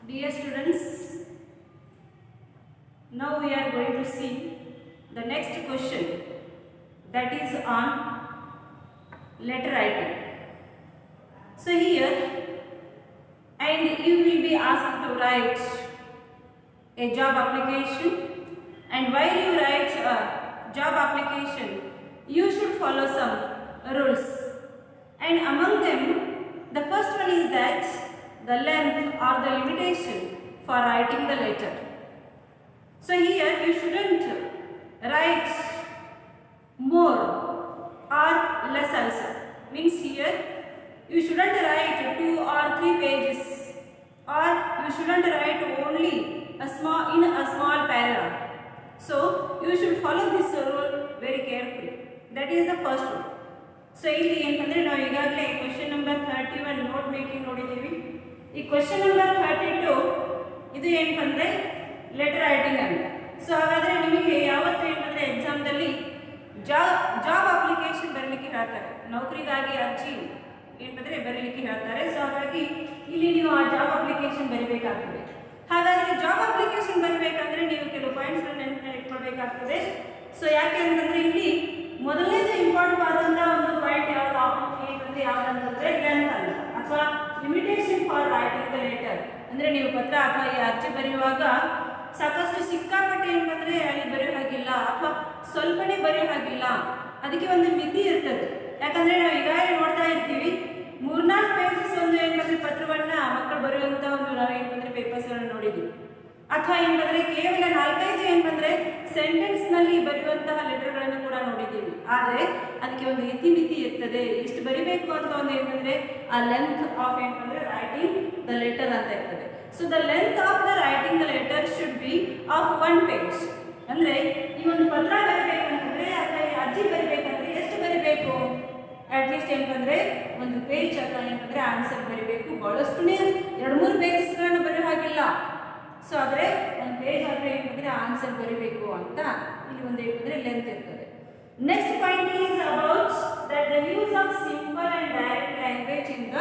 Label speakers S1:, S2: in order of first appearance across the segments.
S1: Dear students, now we are going to see the next question, that is on letter writing. So here, and you will be asked to write a job application, and while you write a job application, you should follow some rules, and among them the first one is that the length or the limitation for writing the letter. So here you shouldn't write more or less also. Means here you shouldn't write 2 or 3 pages, or you shouldn't write only a small paragraph. So you should follow this rule very carefully. That is the first rule. So ಇಲ್ಲಿ ಏನಂದ್ರೆ ನಾವು ಈಗಾಗಲೇ question number 31 note making ನೋಡಿದ್ದೀವಿ. ಈ question number 32 ಇದು ಏನಂದ್ರೆ letter writing ಅಂತ. So ಹಾಗಾದ್ರೆ ನಿಮಗೆ ಯಾವತ್ತು ಏನಂದ್ರೆ ಎಕ್ಸಾಮ್ದಲ್ಲಿ ಜಾಬ್ ಅಪ್ಲಿಕೇಶನ್ ಬರಲಿಕ್ಕೆ ಹೇಳ್ತಾರೆ, ನೌಕರಿಗಾಗಿ ಅರ್ಜಿ ಏನಂದ್ರೆ ಬರಲಿಕ್ಕೆ ಹೇಳ್ತಾರೆ. ಸೊ ಹಾಗಾಗಿ ಇಲ್ಲಿ ನೀವು ಆ ಜಾಬ್ ಅಪ್ಲಿಕೇಶನ್ ಬರೀಬೇಕಾಗ್ತದೆ. ಹಾಗಾದ್ರೆ ಜಾಬ್ ಅಪ್ಲಿಕೇಶನ್ ಬರಬೇಕಂದ್ರೆ ನೀವು ಕೆಲವು ಪಾಯಿಂಟ್ಸ್ಗಳನ್ನ ನೆನಪಿನಲ್ಲಿ ಇಟ್ಕೊಳ್ಬೇಕಾಗ್ತದೆ. ಸೊ ಯಾಕೆ ಅಂತಂದ್ರೆ ಇಲ್ಲಿ ಮೊದಲನೇದು ಇಂಪಾರ್ಟೆಂಟ್ ಆದಂತಹ ಒಂದು ಪಾಯಿಂಟ್ ಯಾವ್ದಂತಂದ್ರೆ ಲೆಂತ್ ಅಲ್ಲ ಅಥವಾ limitation for writing the letter. ಅಂದ್ರೆ ನೀವು ಪತ್ರ ಅಥವಾ ಈ ಅರ್ಜಿ ಬರೆಯುವಾಗ ಸಾಕಷ್ಟು ಸಿಕ್ಕಾಪಟ್ಟೆ ಏನಂದ್ರೆ ಅಲ್ಲಿ ಬರೆಯೋ ಹಾಗಿಲ್ಲ ಅಥವಾ ಸ್ವಲ್ಪನೇ ಬರೆಯೋ ಹಾಗಿಲ್ಲ, ಅದಕ್ಕೆ ಒಂದು ಮಿತಿ ಇರ್ತದೆ. ಯಾಕಂದ್ರೆ ನಾವು ಈಗಾಗಲೇ ನೋಡ್ತಾ ಇರ್ತೀವಿ 3-4 ಪೇಜಸ್ ಒಂದು ಏನಂದ್ರೆ ಪತ್ರವನ್ನ ಮಕ್ಕಳು ಬರೆಯುವಂತ ಒಂದು ನಾವು ಏನಂದ್ರೆ ಪೇಪರ್ಸ್ಗಳನ್ನ ನೋಡಿದ್ವಿ. ಅಥವಾ ಏನಂದ್ರೆ ಕೇವಲ 4-5 ಏನಂದ್ರೆ ಸೆಂಟೆನ್ಸ್ ನಲ್ಲಿ ಬರೆಯುವಂತಹ ಲೆಟರ್ಗಳನ್ನು ಕೂಡ ನೋಡಿದ್ದೀವಿ. ಆದರೆ ಅದಕ್ಕೆ ಒಂದು ಇತಿಮಿತಿ ಇರ್ತದೆ, ಇಷ್ಟು ಬರಿಬೇಕು ಅಂತ ಒಂದು ಏನಂದ್ರೆ ಆ ಲೆಂತ್ ಆಫ್ ಏನಂದ್ರೆ ರೈಟಿಂಗ್ ದ ಲೆಟರ್ ಅಂತ ಇರ್ತದೆ. So the length of the writing the letter should be of 1 page. ಅಂದ್ರೆ ಈ ಒಂದು ಪತ್ರ ಬರಿಬೇಕಂತಂದ್ರೆ ಅಥವಾ ಈ ಅರ್ಜಿ ಬರಿಬೇಕಂದ್ರೆ ಎಷ್ಟು ಬರಿಬೇಕು? ಅಟ್ಲೀಸ್ಟ್ ಏನಂದ್ರೆ ಒಂದು ಪೇಜ್ ಅಥವಾ ಏನಂದ್ರೆ ಆನ್ಸರ್ ಬರಿಬೇಕು. ಬಹಳಷ್ಟುನೇ 2-3 ಪೇಜಸ್ಗಳನ್ನು ಬರೆಯೋ ಹಾಗಿಲ್ಲ. ಸೊ ಆದರೆ ಒಂದು ಪೇಜ್ ಆದರೆ ಏನಂದ್ರೆ ಆನ್ಸರ್ ಬರಿಬೇಕು ಅಂತ ಇಲ್ಲಿ ಒಂದು ಏನಂದ್ರೆ ಲೆಂತ್ ಇರ್ತದೆ. Next point is about that the use of simple and direct language in the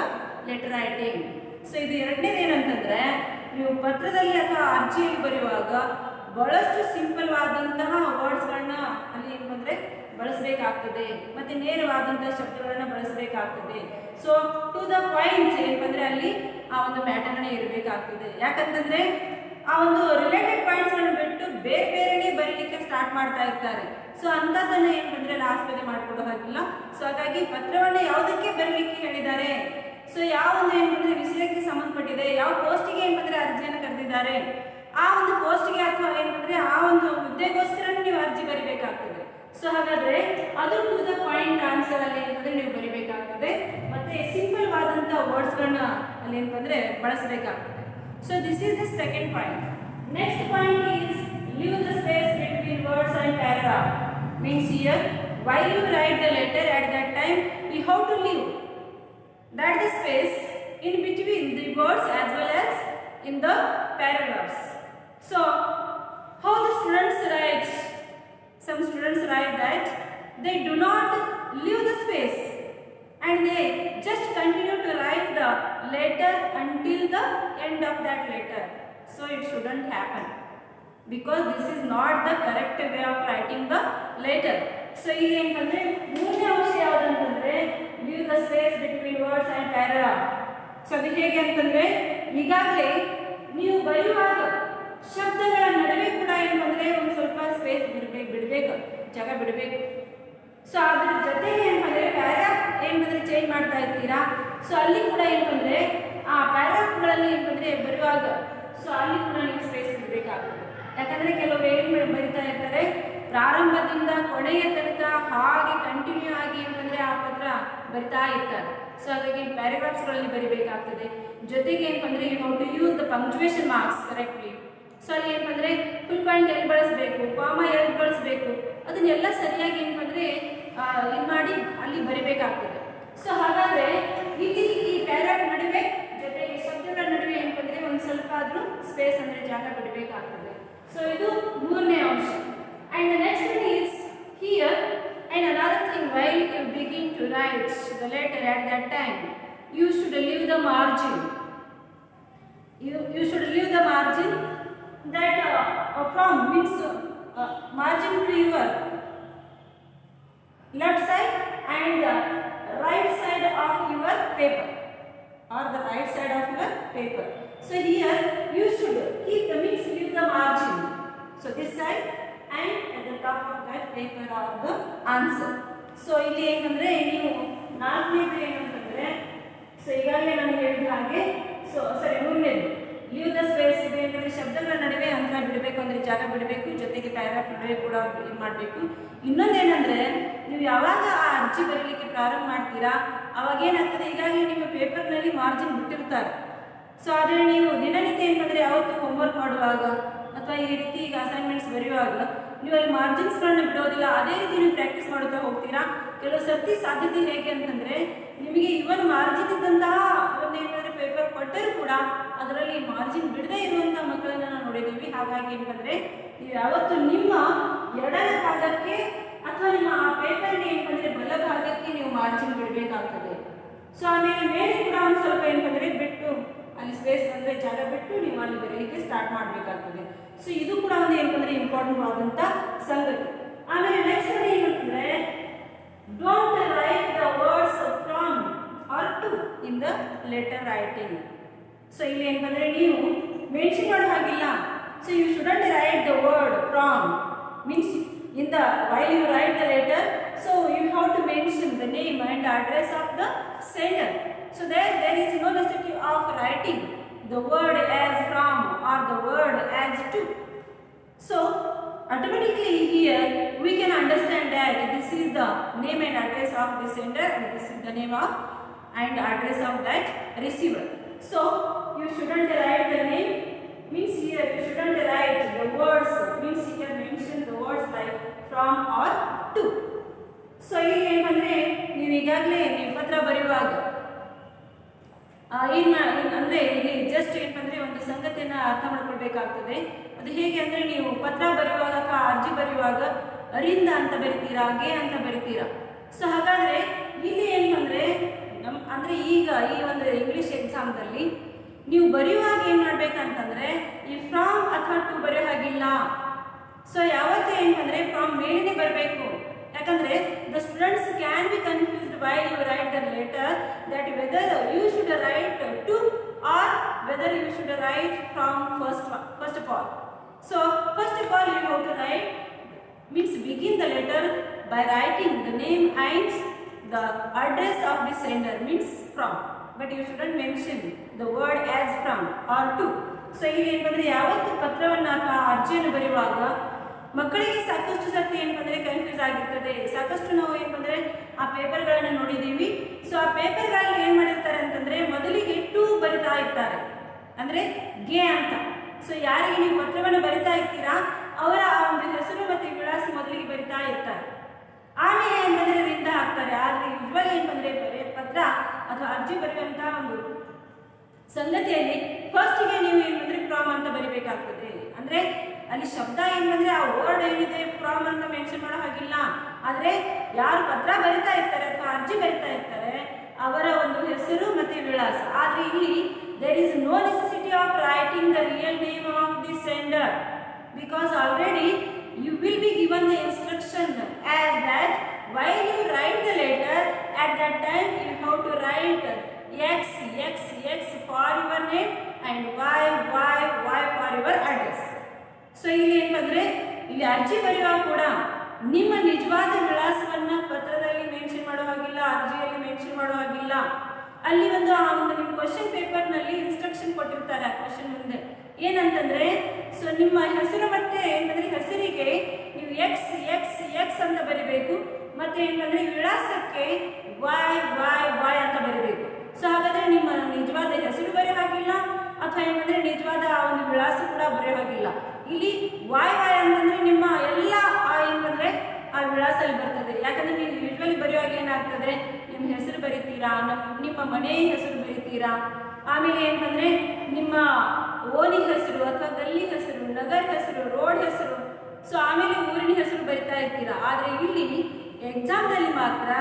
S1: letter writing. So ಇದು ಎರಡನೇದು ಏನಂತಂದ್ರೆ ನೀವು ಪತ್ರದಲ್ಲಿ ಅಥವಾ ಅರ್ಜಿಯಲ್ಲಿ ಬರೆಯುವಾಗ ಬಹಳಷ್ಟು ಸಿಂಪಲ್ ಆದಂತಹ ವರ್ಡ್ಸ್ಗಳನ್ನ ಅಲ್ಲಿ ಏನಂದ್ರೆ ಬಳಸಬೇಕಾಗ್ತದೆ, ಮತ್ತೆ ನೇರವಾದಂತಹ ಶಬ್ದಗಳನ್ನ ಬಳಸಬೇಕಾಗ್ತದೆ. ಸೊ ಟು ದ ಪಾಯಿಂಟ್ ಏನಂದ್ರೆ ಅಲ್ಲಿ ಆ ಒಂದು ಮ್ಯಾಟರ್ನೇ ಇರಬೇಕಾಗ್ತದೆ. ಯಾಕಂತಂದ್ರೆ ಆ ಒಂದು ರಿಲೇಟೆಡ್ ಪಾಯಿಂಟ್ಸ್ಗಳನ್ನ ಬಿಟ್ಟು ಬೇರೆ ಬೇರೆನೇ ಬರೀಲಿಕ್ಕೆ ಸ್ಟಾರ್ಟ್ ಮಾಡ್ತಾ ಇರ್ತಾರೆ. ಸೊ ಅಂಥದ್ದನ್ನ ಏನಂದ್ರೆ ಲಾಸ್ಟ್ಗೆ ಮಾಡ್ಕೊಡೋ ಹಾಗಿಲ್ಲ. ಸೊ ಹಾಗಾಗಿ ಪತ್ರವನ್ನ ಯಾವುದಕ್ಕೆ ಬರೀಲಿಕ್ಕೆ ಹೇಳಿದ್ದಾರೆ, ಸೊ ಯಾವ ಒಂದು ಏನಂದ್ರೆ ವಿಷಯಕ್ಕೆ ಸಂಬಂಧಪಟ್ಟಿದೆ, ಯಾವ ಪೋಸ್ಟಿಗೆ ಏನಂದ್ರೆ ಅರ್ಜಿಯನ್ನು ಕರೆದಿದ್ದಾರೆ, ಆ ಒಂದು ಪೋಸ್ಟ್ಗೆ ಅಥವಾ ಏನಂದ್ರೆ ಆ ಒಂದು ಹುದ್ದೆಗೋಸ್ಕರ ನೀವು ಅರ್ಜಿ ಬರಿಬೇಕಾಗ್ತದೆ. ಸೊ ಹಾಗಾದ್ರೆ ಅದು ಟು ದ ಪಾಯಿಂಟ್ ಆನ್ಸರ್ ಅಲ್ಲಿ ಏನಂದ್ರೆ ನೀವು ಬರಿಬೇಕಾಗ್ತದೆ, ಮತ್ತೆ ಸಿಂಪಲ್ ಆದಂತಹ ವರ್ಡ್ಸ್ಗಳನ್ನ ಅಲ್ಲಿ ಏನಂದ್ರೆ ಬಳಸಬೇಕಾಗ್ತದೆ. So this is the second point. Next point is leave the space between words and paragraph. Means here while you write the letter at that time you have to leave that the space in between the words as well as in the paragraphs. So how the students write? Some students write that they do not leave the space and they just continue to write the letter until the end of that letter. So it shouldn't happen, because this is not the correct way of writing the letter. So ಇಲ್ಲಿ ಏನಂದ್ರೆ ಮೂರನೇ ಅಂಶ ಯಾವುದಂತಂದ್ರೆ leave the space between words and paragraph. So ಅದು ಹೇಗೆ ಅಂತಂದ್ರೆ ಈಗಾಗಲೇ ನೀವು ಬರೆಯುವಾಗ ಶಬ್ದಗಳ ನಡುವೆ ಕೂಡ ಏನಂದ್ರೆ ಒಂದು ಸ್ವಲ್ಪ ಸ್ಪೇಸ್ ಬಿಡಬೇಕು, ಜಾಗ ಬಿಡಬೇಕು. ಸೊ ಅದ್ರ ಜೊತೆಗೆ ಏನಂದ್ರೆ ಪ್ಯಾರಾಗ್ರಾಫ್ ಏನಂದ್ರೆ ಚೇಂಜ್ ಮಾಡ್ತಾ ಇರ್ತೀರಾ. ಸೊ ಅಲ್ಲಿ ಕೂಡ ಏನಂದ್ರೆ ಆ ಪ್ಯಾರಾಗ್ರಾಫ್ಗಳಲ್ಲಿ ಏನಂದ್ರೆ ಬರೆಯುವಾಗ ಸೊ ಅಲ್ಲಿ ಕೂಡ ನೀವು ಸ್ಪೇಸ್ ಬಿಡಬೇಕಾಗ್ತದೆ. ಯಾಕಂದ್ರೆ ಕೆಲವರು ಏನು ಬರಿತಾ ಇರ್ತಾರೆ, ಪ್ರಾರಂಭದಿಂದ ಕೊನೆಯ ತನಕ ಹಾಗೆ ಕಂಟಿನ್ಯೂ ಆಗಿ ಏನಂದ್ರೆ ಆ ಪತ್ರ ಬರಿತಾ ಇರ್ತಾರೆ. ಸೊ ಹಾಗಾಗಿ ಪ್ಯಾರಾಗ್ರಾಫ್ಸ್ಗಳಲ್ಲಿ ಬರಿಬೇಕಾಗ್ತದೆ. ಜೊತೆಗೆ ಏನಂದ್ರೆ you have to use the punctuation marks correctly. So ಅಲ್ಲಿ ಏನಂದ್ರೆ ಫುಲ್ ಪಾಯಿಂಟ್ ಎಲ್ಲಿ ಬಳಸಬೇಕು, ಕಾಮ ಎಲ್ಲಿ ಬಳಸಬೇಕು, ಅದನ್ನೆಲ್ಲ ಸರಿಯಾಗಿ ಏನಂದ್ರೆ ಇದು ಮಾಡಿ ಅಲ್ಲಿ ಬರಿಬೇಕಾಗ್ತದೆ. ಸೊ ಹಾಗಾದ್ರೆ ಇಲ್ಲಿ ಈ ಪ್ಯಾರಾಗ್ರಾಫ್ ನಡುವೆ ಜೊತೆಗೆ ಶಬ್ದಗಳ ನಡುವೆ ಏನಂದ್ರೆ ಒಂದು ಸ್ವಲ್ಪ ಆದ್ರೂ ಸ್ಪೇಸ್ ಅಂದ್ರೆ ಜಾಗ ಬಿಡಬೇಕಾಗ್ತದೆ. ಸೊ ಇದು ಮೂರನೇ ಅಂಶ. And the next one is here, and another thing, while you begin to write the letter at that time you should leave the margin. you should leave the margin that from means margin to your left side and the right side of your paper or the right side of your paper. So here you should keep the means leave the margin. So this side and at the top of that paper are the answer. So ಇಲ್ಲಿ ಏನಂದ್ರೆ ನೀವು ನಾಲ್ಕನೇದು ಏನಂತಂದ್ರೆ so ಈಗಾಗಲೇ ನಾನು ಹೇಳಿದ ಹಾಗೆ so ಸರಿ ಮೂರನೇದು ಲೀವ್ ದ ಸ್ಪೇಸ್ ಇದೆ ಅಂದರೆ ಶಬ್ದಗಳ ನಡುವೆ ಅಂತರ ಬಿಡಬೇಕು, ಅಂದರೆ ಜಾಗ ಬಿಡಬೇಕು, ಜೊತೆಗೆ ಪ್ಯಾರಾಗ್ರಾಫ್ ನಡುವೆ ಕೂಡ ಇದು ಮಾಡಬೇಕು. ಇನ್ನೊಂದೇನೆಂದರೆ ನೀವು ಯಾವಾಗ ಆ ಅರ್ಜಿ ಬರೀಲಿಕ್ಕೆ ಪ್ರಾರಂಭ ಮಾಡ್ತೀರಾ ಅವಾಗ ಏನಾಗ್ತದೆ, ಈಗಾಗಲೇ ನಿಮ್ಮ ಪೇಪರ್ನಲ್ಲಿ ಮಾರ್ಜಿನ್ ಬಿಟ್ಟಿರ್ತಾರೆ. ಸೊ ಆದರೆ ನೀವು ದಿನನಿತ್ಯ ಏನಂದರೆ ಯಾವತ್ತು ಹೋಮ್ವರ್ಕ್ ಮಾಡುವಾಗ ಅಥವಾ ಈ ರೀತಿ ಈಗ ಅಸೈನ್ಮೆಂಟ್ಸ್ ಬರೆಯುವಾಗ ನೀವು ಅಲ್ಲಿ ಮಾರ್ಜಿನ್ಸ್ಗಳನ್ನ ಬಿಡೋದಿಲ್ಲ. ಅದೇ ರೀತಿ ನೀವು ಪ್ರಾಕ್ಟೀಸ್ ಮಾಡುತ್ತಾ ಹೋಗ್ತೀರಾ. ಕೆಲವು ಸರ್ತಿ ಸಾಧ್ಯತೆ ಹೇಗೆ ಅಂತಂದರೆ ನಿಮಗೆ ಇವನ್ ಮಾರ್ಜಿನ್ ಇದ್ದಂತಹ ಒಂದೇನಾದರೆ ಪೇಪರ್ ಕೊಟ್ಟರೂ ಕೂಡ ಅದರಲ್ಲಿ ಮಾರ್ಜಿನ್ ಬಿಡದೇ ಇರುವಂಥ ಮಕ್ಕಳನ್ನು ನಾವು ನೋಡಿದ್ದೀವಿ. ಹಾಗಾಗಿ ಏನಂದರೆ ನೀವು ಯಾವತ್ತು ನಿಮ್ಮ ಎರಡನೇ ಭಾಗಕ್ಕೆ ಅಥವಾ ನಿಮ್ಮ ಆ ಪೇಪರ್ಗೆ ಏನಂದರೆ ಬಲಭಾಗಕ್ಕೆ ನೀವು ಮಾರ್ಜಿನ್ ಬಿಡಬೇಕಾಗ್ತದೆ. ಸೊ ಆಮೇಲೆ ಮೇಲೆ ಕೂಡ ಒಂದು ಸ್ವಲ್ಪ ಏನಂದರೆ ಬಿಟ್ಟು ಅಲ್ಲಿ ಸ್ಪೇಸ್ ಅಂದರೆ ಜಾಗ ಬಿಟ್ಟು ನೀವು ಅಲ್ಲಿ ಬರೆಯಲಿಕ್ಕೆ ಸ್ಟಾರ್ಟ್ ಮಾಡಬೇಕಾಗ್ತದೆ. ಸೊ ಇದು ಕೂಡ ಒಂದು ಏನಂದರೆ ಇಂಪಾರ್ಟೆಂಟ್ ಆದಂಥ ಸಂಗತಿ. ಆಮೇಲೆ ನೆಕ್ಸ್ಟ್ ನೋಡಿ ಏನಂತಂದರೆ don't write the words from or to in the letter writing. So ಇಲ್ಲಿ ಏನಂದರೆ ನೀವು ಮೆನ್ಷನ್ ಮಾಡೋ ಹಾಗಿಲ್ಲ. So you shouldn't write the word from means in the while you write the letter, so you have to mention the name and address of the sender. So there is no necessity of writing the word as from or the word as to. So automatically here we can understand that this is the name and address of the sender and this is the name of and address of that receiver. So you shouldn't write the name, means here you shouldn't write the words, means here mention the words like from or to. So ಇಲ್ಲಿ ಏನಂದರೆ ನೀವು ಈಗಾಗಲೇ ನೀವು ಪತ್ರ ಬರೆಯುವಾಗ ಅಂದರೆ ಇಲ್ಲಿ just ಏನಂದರೆ ಒಂದು ಸಂಗತಿಯನ್ನು ಅರ್ಥ ಮಾಡ್ಕೊಳ್ಬೇಕಾಗ್ತದೆ. ಅದು ಹೇಗೆ ಅಂದರೆ ನೀವು ಪತ್ರ ಬರೆಯುವಾಗ ಅಥವಾ ಅರ್ಜಿ ಬರೆಯುವಾಗ ಅರಿಂದ ಅಂತ ಬರಿತೀರಾ, ಗೆ ಅಂತ ಬರಿತೀರಾ. ಸೊ ಹಾಗಾದರೆ ಇಲ್ಲಿ ಏನಂದರೆ ಅಂದರೆ ಈಗ ಈ ಒಂದು ಇಂಗ್ಲೀಷ್ ಎಕ್ಸಾಮ್ದಲ್ಲಿ ನೀವು ಬರೆಯುವಾಗ ಏನು ಮಾಡಬೇಕಂತಂದರೆ ಈ ಫ್ರಾಮ್ ಅಥವಾ ಟು ಬರೆಯೋ ಹಾಗಿಲ್ಲ. ಸೊ ಯಾವತ್ತೂ ಏನಂದರೆ ಫ್ರಾಮ್ ಮೇಲೇ ಬರಬೇಕು. ಯಾಕಂದರೆ the students can be confused while you write the letter that whether you should write to or whether you should write from first of all. So first of all you have to write means begin the letter by writing the name and the address of the sender, means from, but you shouldn't mention the word as from or to. So ಇಲ್ಲಿ ಏನಂದರೆ ಯಾವತ್ತು ಪತ್ರವನ್ನು ಅಥವಾ ಅರ್ಜಿಯನ್ನು ಬರೆಯುವಾಗ ಮಕ್ಕಳಿಗೆ ಸಾಕಷ್ಟು ಸರ್ತಿ ಏನಂದರೆ ಕನ್ಫ್ಯೂಸ್ ಆಗಿರ್ತದೆ. ಸಾಕಷ್ಟು ನಾವು ಏನಂದರೆ ಆ ಪೇಪರ್ಗಳನ್ನು ನೋಡಿದ್ದೀವಿ. ಸೊ ಆ ಪೇಪರ್ಗಳಲ್ಲಿ ಏನು ಮಾಡಿರ್ತಾರೆ ಅಂತಂದರೆ ಮೊದಲಿಗೆ ಟು ಬರಿತಾ ಇರ್ತಾರೆ, ಅಂದರೆ ಗೆ ಅಂತ. ಸೊ ಯಾರಿಗೆ ನೀವು ಪತ್ರವನ್ನು ಬರಿತಾ ಇರ್ತೀರಾ ಅವರ ಆ ಒಂದು ಹೆಸರು ಮತ್ತು ವಿಳಾಸ ಮೊದಲಿಗೆ ಬರಿತಾ ಇರ್ತಾರೆ. ಆಮೇಲೆ ಏನಂದರೆ ರಿಂದ ಹಾಕ್ತಾರೆ. ಆದರೆ ಯೂಶ್ವಲಿ ಏನಂದರೆ ಪತ್ರ ಅಥವಾ ಅರ್ಜಿ ಬರೆಯುವಂಥ ಒಂದು ಸಂಗತಿಯಲ್ಲಿ ಫಸ್ಟಿಗೆ ನೀವು ಏನಂದರೆ ಫ್ರಾಮ್ ಅಂತ ಬರಿಬೇಕಾಗ್ತದೆ. ಅಂದರೆ ಅಲ್ಲಿ ಶಬ್ದ ಏನಂದರೆ ಆ ವರ್ಡ್ ಏನಿದೆ ಫ್ರಾಮ್ ಅಂತ ಮೆನ್ಷನ್ ಮಾಡೋ ಹಾಗಿಲ್ಲ. ಆದರೆ ಯಾರು ಪತ್ರ ಬರಿತಾ ಇರ್ತಾರೆ ಅಥವಾ ಅರ್ಜಿ ಬರಿತಾ ಇರ್ತಾರೆ ಅವರ ಒಂದು ಹೆಸರು ಮತ್ತು ವಿಳಾಸ. ಆದರೆ ಇಲ್ಲಿ there is no necessity of writing the real name of the sender, because already you will be given the instruction as that while you write the letter at that time you have to write x for your name and y for your address. So ಇಲ್ಲಿ ಏನಂದರೆ ಇಲ್ಲಿ ಅರ್ಜಿ ಬರೆಯುವಾಗ ಕೂಡ ನಿಮ್ಮ ನಿಜವಾದ ವಿಳಾಸವನ್ನು ಪತ್ರದಲ್ಲಿ ಮೆನ್ಷನ್ ಮಾಡೋ ಹಾಗಿಲ್ಲ, ಅರ್ಜಿಯಲ್ಲಿ ಮೆನ್ಷನ್ ಮಾಡೋ ಹಾಗಿಲ್ಲ. ಅಲ್ಲಿ ಒಂದು ನಿಮ್ಮ ಕ್ವಶನ್ ಪೇಪರ್ನಲ್ಲಿ ಇನ್ಸ್ಟ್ರಕ್ಷನ್ ಕೊಟ್ಟಿರ್ತಾರೆ ಆ ಕ್ವಶನ್ ಮುಂದೆ ಏನಂತಂದರೆ, ಸೊ ನಿಮ್ಮ ಹೆಸರು ಮತ್ತು ಏನಂದರೆ ಹೆಸರಿಗೆ ನೀವು ಎಕ್ಸ್ ಅಂತ ಬರಿಬೇಕು, ಮತ್ತು ಏನಂದರೆ ವಿಳಾಸಕ್ಕೆ ವಾಯ್ ಅಂತ ಬರಿಬೇಕು. ಸೊ ಹಾಗಾದರೆ ನಿಮ್ಮ ನಿಜವಾದ ಹೆಸರು ಬರೆಯೋ ಹಾಗಿಲ್ಲ ಅಥವಾ ಏನಂದರೆ ನಿಜವಾದ ಆ ಒಂದು ವಿಳಾಸ ಕೂಡ ಬರೆಯೋ ಹಾಗಿಲ್ಲ. ಇಲ್ಲಿ ವಾಯ್ ಅಂತಂದರೆ ನಿಮ್ಮ ಎಲ್ಲ ಏನಂದರೆ ಆ ವಿಳಾಸಲ್ಲಿ ಬರ್ತದೆ. ಯಾಕಂದರೆ ನೀವು ಯೂಶ್ವಲಿ ಬರೆಯುವಾಗ ಏನಾಗ್ತದೆ, ನಿಮ್ಮ ಹೆಸರು ಬರಿತೀರಾ, ನಿಮ್ಮ ಮನೆಯ ಹೆಸರು ಬರಿತೀರಾ, ಆಮೇಲೆ ಏನಂದರೆ ನಿಮ್ಮ ಓಣಿ ಹೆಸರು ಅಥವಾ ಗಲ್ಲಿ ಹೆಸರು, ನಗರ ಹೆಸರು, ರೋಡ್ ಹೆಸರು, ಸೊ ಆಮೇಲೆ ಊರಿನ ಹೆಸರು ಬರಿತಾ ಇರ್ತೀರಾ. ಆದರೆ ಇಲ್ಲಿ ಎಕ್ಸಾಮ್ನಲ್ಲಿ ಮಾತ್ರ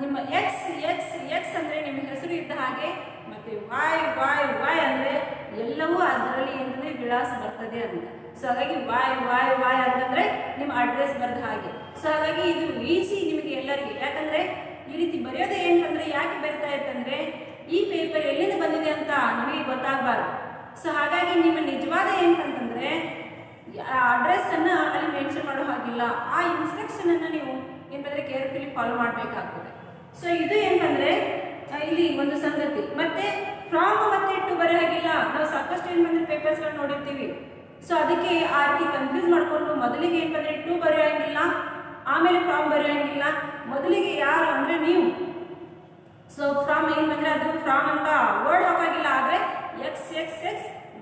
S1: ನಿಮ್ಮ ಎಕ್ಸ್ ಅಂದರೆ ನಿಮ್ಮ ಹೆಸರು ಇದ್ದ ಹಾಗೆ, ಮತ್ತು ವಾಯ್ ಅಂದರೆ ಎಲ್ಲವೂ ಅದರಲ್ಲಿ ಏನಂದರೆ ವಿಳಾಸ ಬರ್ತದೆ ಅಂತ. ಸೊ ಹಾಗಾಗಿ ವಾಯ್ ಅಂತಂದರೆ ನಿಮ್ಮ ಅಡ್ರೆಸ್ ಬರೆದ ಹಾಗೆ. ಸೊ ಹಾಗಾಗಿ ಇದು ಈಸಿ ನಿಮಗೆ ಎಲ್ಲರಿಗೆ. ಯಾಕಂದರೆ ಈ ರೀತಿ ಬರೆಯೋದೇ ಏನಂದರೆ ಯಾಕೆ ಬರಿತಾ ಇತ್ತಂದರೆ ಈ ಪೇಪರ್ ಎಲ್ಲಿಂದ ಬಂದಿದೆ ಅಂತ ನಮಗೆ ಗೊತ್ತಾಗಬಾರ್ದು. ಸೊ ಹಾಗಾಗಿ ನಿಮ್ಮ ನಿಜವಾದ ಏನಂತಂದರೆ ಅಡ್ರೆಸ್ಸನ್ನು ಅಲ್ಲಿ ಮೆನ್ಷನ್ ಮಾಡೋ ಹಾಗಿಲ್ಲ. ಆ ಇನ್ಸ್ಟ್ರಕ್ಷನನ್ನು ನೀವು ಏನಂದರೆ ಕೇರ್ಫುಲಿ ಫಾಲೋ ಮಾಡಬೇಕಾಗ್ತದೆ. ಸೊ ಇದು ಏನಂದರೆ ಇಲ್ಲಿ ಒಂದು ಸಂಗತಿ. ಮತ್ತು ಫ್ರಾಮ್ ಮತ್ತು ಟು ಬರೋ ಹಾಗಿಲ್ಲ. ನಾವು ಸಾಕಷ್ಟು ಏನಂದರೆ ಪೇಪರ್ಸ್ಗಳು ನೋಡಿರ್ತೀವಿ. ಸೊ ಅದಕ್ಕೆ ಆ ರೀತಿ ಕನ್ಫ್ಯೂಸ್ ಮಾಡಿಕೊಂಡು ಮೊದಲಿಗೆ ಏನಂದರೆ ಟು ಬರೆಯೋಂಗಿಲ್ಲ, ಆಮೇಲೆ ಫ್ರಾಮ್ ಬರೆಯೋಂಗಿಲ್ಲ. ಮೊದಲಿಗೆ ಯಾರು ಅಂದರೆ ನೀವು. ಸೊ ಫ್ರಾಮ್ ಏನು ಬಂದರೆ ಅದು ಫ್ರಾಮ್ ಅಂತ ವರ್ಡ್ ಹಾಕಾಗಿಲ್ಲ, ಆದರೆ x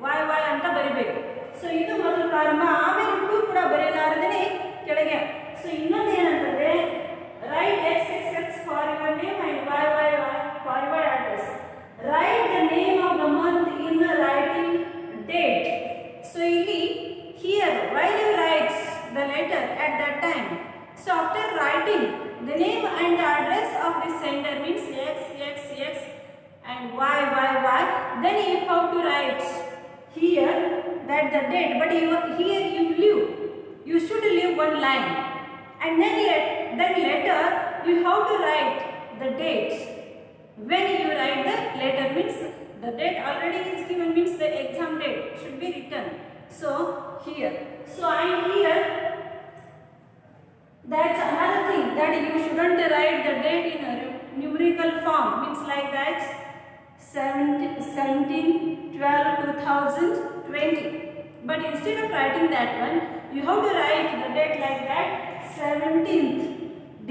S1: y ಅಂತ ಬರಿಬೇಕು. ಸೊ ಇದು ಮೊದಲು ಪ್ರಾರಂಭ. ಆಮೇಲೆ ಟು ಕೂಡ ಬರೆಯಲಾರದೇ ಕೆಳಗೆ. ಸೊ ಇನ್ನೊಂದು ಏನಂತಂದರೆ write x for your name and y for your address. Write the name of the month in the writing date. So ಇಲ್ಲಿ here while you write the letter at that time. So after writing the name and the address of the sender means x and y, then you have to write here that the date, but here you should leave one line, and then later you have to write the date. When you write the letter means the date already is given, means the exam date should be written. So here, and here that's another thing, that you shouldn't write the date in a numerical form, means like that 17/12/2020. But instead of writing that one, you have to write the date like that 17th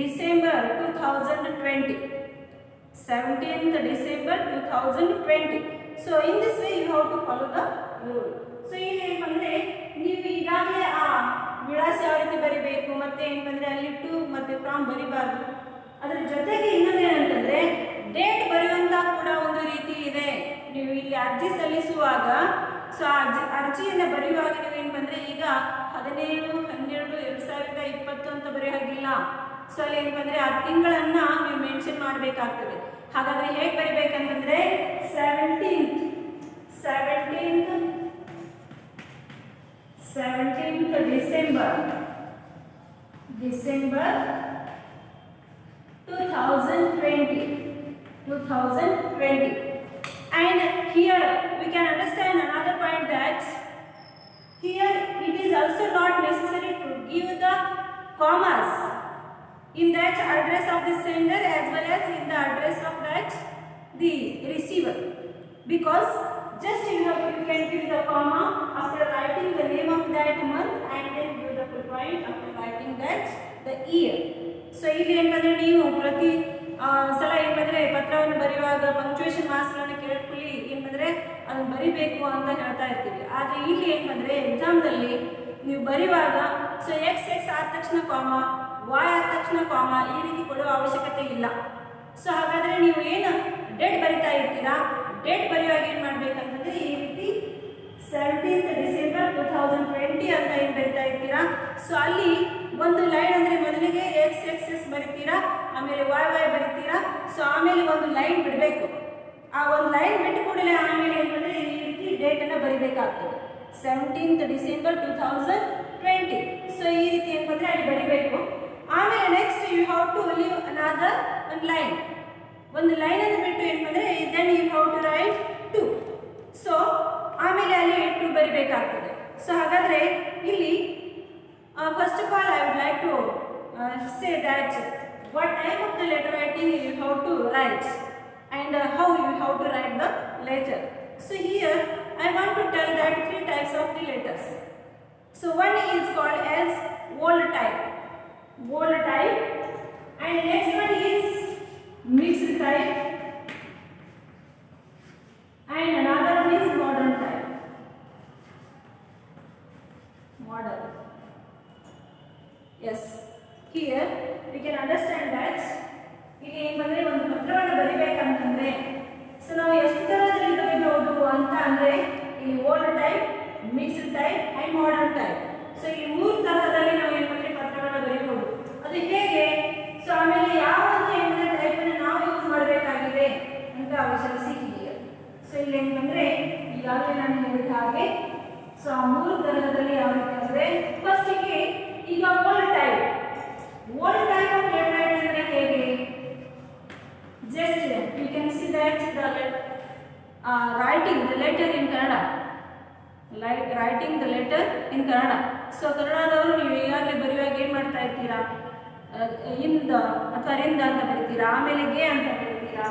S1: December 2020. 17th December 2020. So in this way you have to follow the rule. So ಏನಂದರೆ ನೀವು ಈಗಾಗಲೇ ಆ ವಿಳಾಸ ಯಾವ ರೀತಿ ಬರಿಬೇಕು, ಮತ್ತು ಏನಂದರೆ ಅಲ್ಲಿ ಟು ಮತ್ತು ಫ್ರಾಮ್ ಬರಿಬಾರ್ದು. ಅದರ ಜೊತೆಗೆ ಇನ್ನೊಂದು ಏನಂತಂದರೆ ಡೇಟ್ ಬರೆಯುವಂಥ ಕೂಡ ಒಂದು ರೀತಿ ಇದೆ. ನೀವು ಇಲ್ಲಿ ಅರ್ಜಿ ಸಲ್ಲಿಸುವಾಗ, ಸೊ ಅರ್ಜಿಯನ್ನು ಬರೆಯುವಾಗ ನೀವು ಏನು ಬಂದರೆ ಈಗ 17/12/2020 ಅಂತ ಬರೆಯೋ ಹಾಗಿಲ್ಲ. ಸೊ ಅಲ್ಲಿ ಏನು ಬಂದರೆ ಆ ತಿಂಗಳನ್ನು ನೀವು ಮೆನ್ಷನ್ ಮಾಡಬೇಕಾಗ್ತದೆ. ಹಾಗಾದರೆ ಹೇಗೆ ಬರಿಬೇಕಂತಂದರೆ 17th December 2020. And here we can understand another point, that here it is also not necessary to give the commas in that address of the sender as well as in the address of that the receiver, because just you can give the comma after writing the name of that month, and then give the full point after writing that the year. So ಇಲ್ಲಿ ಏನಂದರೆ ನೀವು ಪ್ರತಿ ಸಲ ಏನಂದರೆ ಪತ್ರವನ್ನು ಬರೆಯುವಾಗ punctuation ಮಾರ್ಕ್ಸ್ಗಳನ್ನು carefully ಏನಂದರೆ ಅದನ್ನು ಬರಿಬೇಕು ಅಂತ ಹೇಳ್ತಾ ಇರ್ತೀವಿ. ಆದರೆ ಇಲ್ಲಿ ಏನಂದರೆ ಎಕ್ಸಾಮ್ದಲ್ಲಿ ನೀವು ಬರೆಯುವಾಗ ಸೊ x ಆದ ತಕ್ಷಣ ಕಾಮ, y ಆದ ತಕ್ಷಣ ಕಾಮ, ಈ ರೀತಿ ಕೊಡುವ ಅವಶ್ಯಕತೆ ಇಲ್ಲ. ಸೊ ಹಾಗಾದರೆ ನೀವು ಏನು ಡೇಟ್ ಬರಿತಾ ಇರ್ತೀರಾ, ಡೇಟ್ ಬರೆಯುವಾಗ ಏನು ಮಾಡಬೇಕಂತಂದರೆ ಈ ರೀತಿ 17th December 2020 ಅಂತ ಏನು ಬರಿತಾ ಇರ್ತೀರಾ. ಸೊ ಅಲ್ಲಿ ಒಂದು ಲೈನ್ ಅಂದರೆ ಮೊದಲಿಗೆ x ಬರಿತೀರಾ, ಆಮೇಲೆ y ಬರಿತೀರಾ. ಸೊ ಆಮೇಲೆ ಒಂದು ಲೈನ್ ಬಿಡಬೇಕು. ಆ ಒಂದು ಲೈನ್ ಬಿಟ್ಟು ಕೂಡಲೇ ಆಮೇಲೆ ಏನಂದರೆ ಈ ರೀತಿ ಡೇಟನ್ನು ಬರಿಬೇಕಾಗ್ತದೆ 17th December 2020. ಸೊ ಈ ರೀತಿ ಏನಂದರೆ ಅಲ್ಲಿ ಬರಿಬೇಕು. ಆಮೇಲೆ next you have to leave another ಒಂದು ಲೈನನ್ನು ಬಿಟ್ಟು ಏನಂದರೆ then you have to write 2. So ಆಮೇಲೆ ಅಲ್ಲಿ 2 ಬರಿಬೇಕಾಗ್ತದೆ. ಸೊ ಹಾಗಾದರೆ ಇಲ್ಲಿ first of all I would like to say that what type of the letter writing you have to write and how you have to write the letter. So here I want to tell that 3 types of the letters. So one is called as old type, and next one is mixed type, and another one is modern type. Modern. Yes. Here we can understand that ಈಗ ಏನು ಬಂದರೆ ಒಂದು ಪತ್ರವನ್ನು ಬರಿಬೇಕಂತಂದರೆ so ನಾವು ಎಷ್ಟು ಥರದಲ್ಲಿ ಬರೀಬಹುದು ಅಂತ ಅಂದರೆ ಇಲ್ಲಿ old type, mixed type and modern type. So ಈ 3 ತರಹದಲ್ಲಿ ನಾವು ಏನು ಬಂದರೆ ಪತ್ರವನ್ನು ಬರೀಬಹುದು. ಅದು ಹೇಗೆ, ಸೊ ಆಮೇಲೆ ಯಾವ ಒಂದು ಏನಂದರೆ ಟೈಪನ್ನು ನಾವು ಯೂಸ್ ಮಾಡಬೇಕಾಗಿದೆ ಅಂತ ಅವಶ್ಯಕತೆ ಹೀಗೆ. ಸೊ ಇಲ್ಲಿ ಏನು ಬಂದರೆ ಈಗಾಗಲೇ ನಾನು ಹೇಳಿದ ಹಾಗೆ. ಸೊ ಆ 3 ತರಹದಲ್ಲಿ ಯಾವ ರೀತಿ ಅಂದರೆ ಫಸ್ಟಿಗೆ ಈಗ old type of letter writing ಅಂದರೆ ಹೇಗೆ? Just you can see that writing the letter in Kannada, writing the letter in Kannada. So ಕನ್ನಡದವರು ನೀವು ಈಗಾಗಲೇ ಬರೆಯುವಾಗ ಏನು ಮಾಡ್ತಾ ಇರ್ತೀರಾ? ಇಂದ ಅಥವಾ ರಿಂದ ಅಂತ ಬರೀತೀರಾ, ಆಮೇಲೆ ಗೆ ಅಂತ ಬರೀತೀರಾ,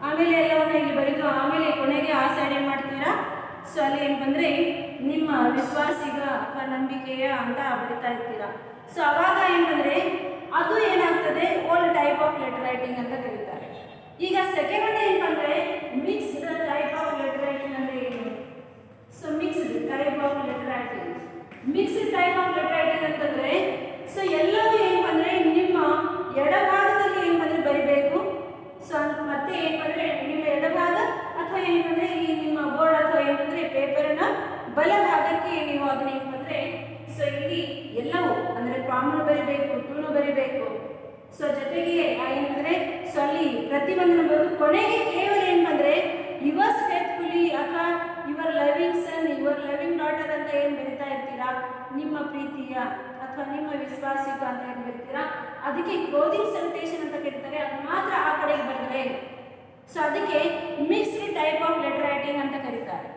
S1: ಆಮೇಲೆ ಎಲ್ಲವನ್ನ ಇಲ್ಲಿ ಬರೆದು ಆಮೇಲೆ ಕೊನೆಗೆ ಆ ಸೈಡ್ ಏನು ಮಾಡ್ತೀರಾ? ಸೊ ಅಲ್ಲಿ ಏನು ಬಂದರೆ ನಿಮ್ಮ ವಿಶ್ವಾಸಿಗ ಅಥವಾ ನಂಬಿಕೆಯ ಅಂತ ಬರಿತಾ ಇರ್ತೀರಾ. ಸೊ ಅವಾಗ ಏನು ಬಂದರೆ ಅದು ಏನಾಗ್ತದೆ? Old type of letter writing ಅಂತ ಕರೀತಾರೆ. ಈಗ ಸೆಕೆಂಡ್ ಒನ್ ಏನು ಬಂದರೆ mixed type of letter writing ಅಂದರೆ ಏನು? So mixed type of letter writing. Mixed type of letter writing ಅಂತಂದರೆ ಸೊ ಎಲ್ಲವೂ ಏನು ಬಂದರೆ ನಿಮ್ಮ ಎಡಭಾಗದಲ್ಲಿ ಏನು ಬಂದರೆ ಬರಿಬೇಕು. ಸೊ ಮತ್ತೆ ಏನು ಬಂದರೆ ನಿಮ್ಮ ಎಡಭಾಗ ಅಥವಾ ಏನು ಬಂದರೆ ಈ ನಿಮ್ಮ ಬೋರ್ಡ್ ಅಥವಾ ಏನು ಬಂದರೆ ಪೇಪರ್ನ ಬಲಭಾಗಕ್ಕೆ ನೀವು ಅದನ್ನ ಏನು ಬಂದರೆ ಸೊ ಇಲ್ಲಿ ಎಲ್ಲವೂ ಅಂದರೆ ಕಾಮನು ಬರಿಬೇಕು, ಟೂನು ಬರಿಬೇಕು. ಸೊ ಜೊತೆಗೆ ಏನಂದರೆ ಸೊ ಅಲ್ಲಿ ಪ್ರತಿಯೊಂದನ್ನು ಬರೆದು ಕೊನೆಗೆ ಕೇವಲ ಏನು ಬಂದರೆ ಯುವರ್ಸ್ ಫೇತ್ಫುಲಿ ಅಥವಾ your loving son, your loving daughter ಅಂತ ಏನು ಬರಿತಾ ಇರ್ತೀರಾ, ನಿಮ್ಮ ಪ್ರೀತಿಯ ಅಥವಾ ನಿಮ್ಮ ವಿಶ್ವಾಸಿಕ ಅಂತ ಏನು ಬರೀತೀರಾ, ಅದಕ್ಕೆ ಕ್ಲೋಸಿಂಗ್ ಸಲ್ಯೂಟೇಷನ್ ಅಂತ ಕರೀತಾರೆ. ಅದು ಮಾತ್ರ ಆ ಕಡೆಗೆ ಬರೆದರೆ ಸೊ ಅದಕ್ಕೆ mixed type of letter writing ಅಂತ ಕರೀತಾರೆ.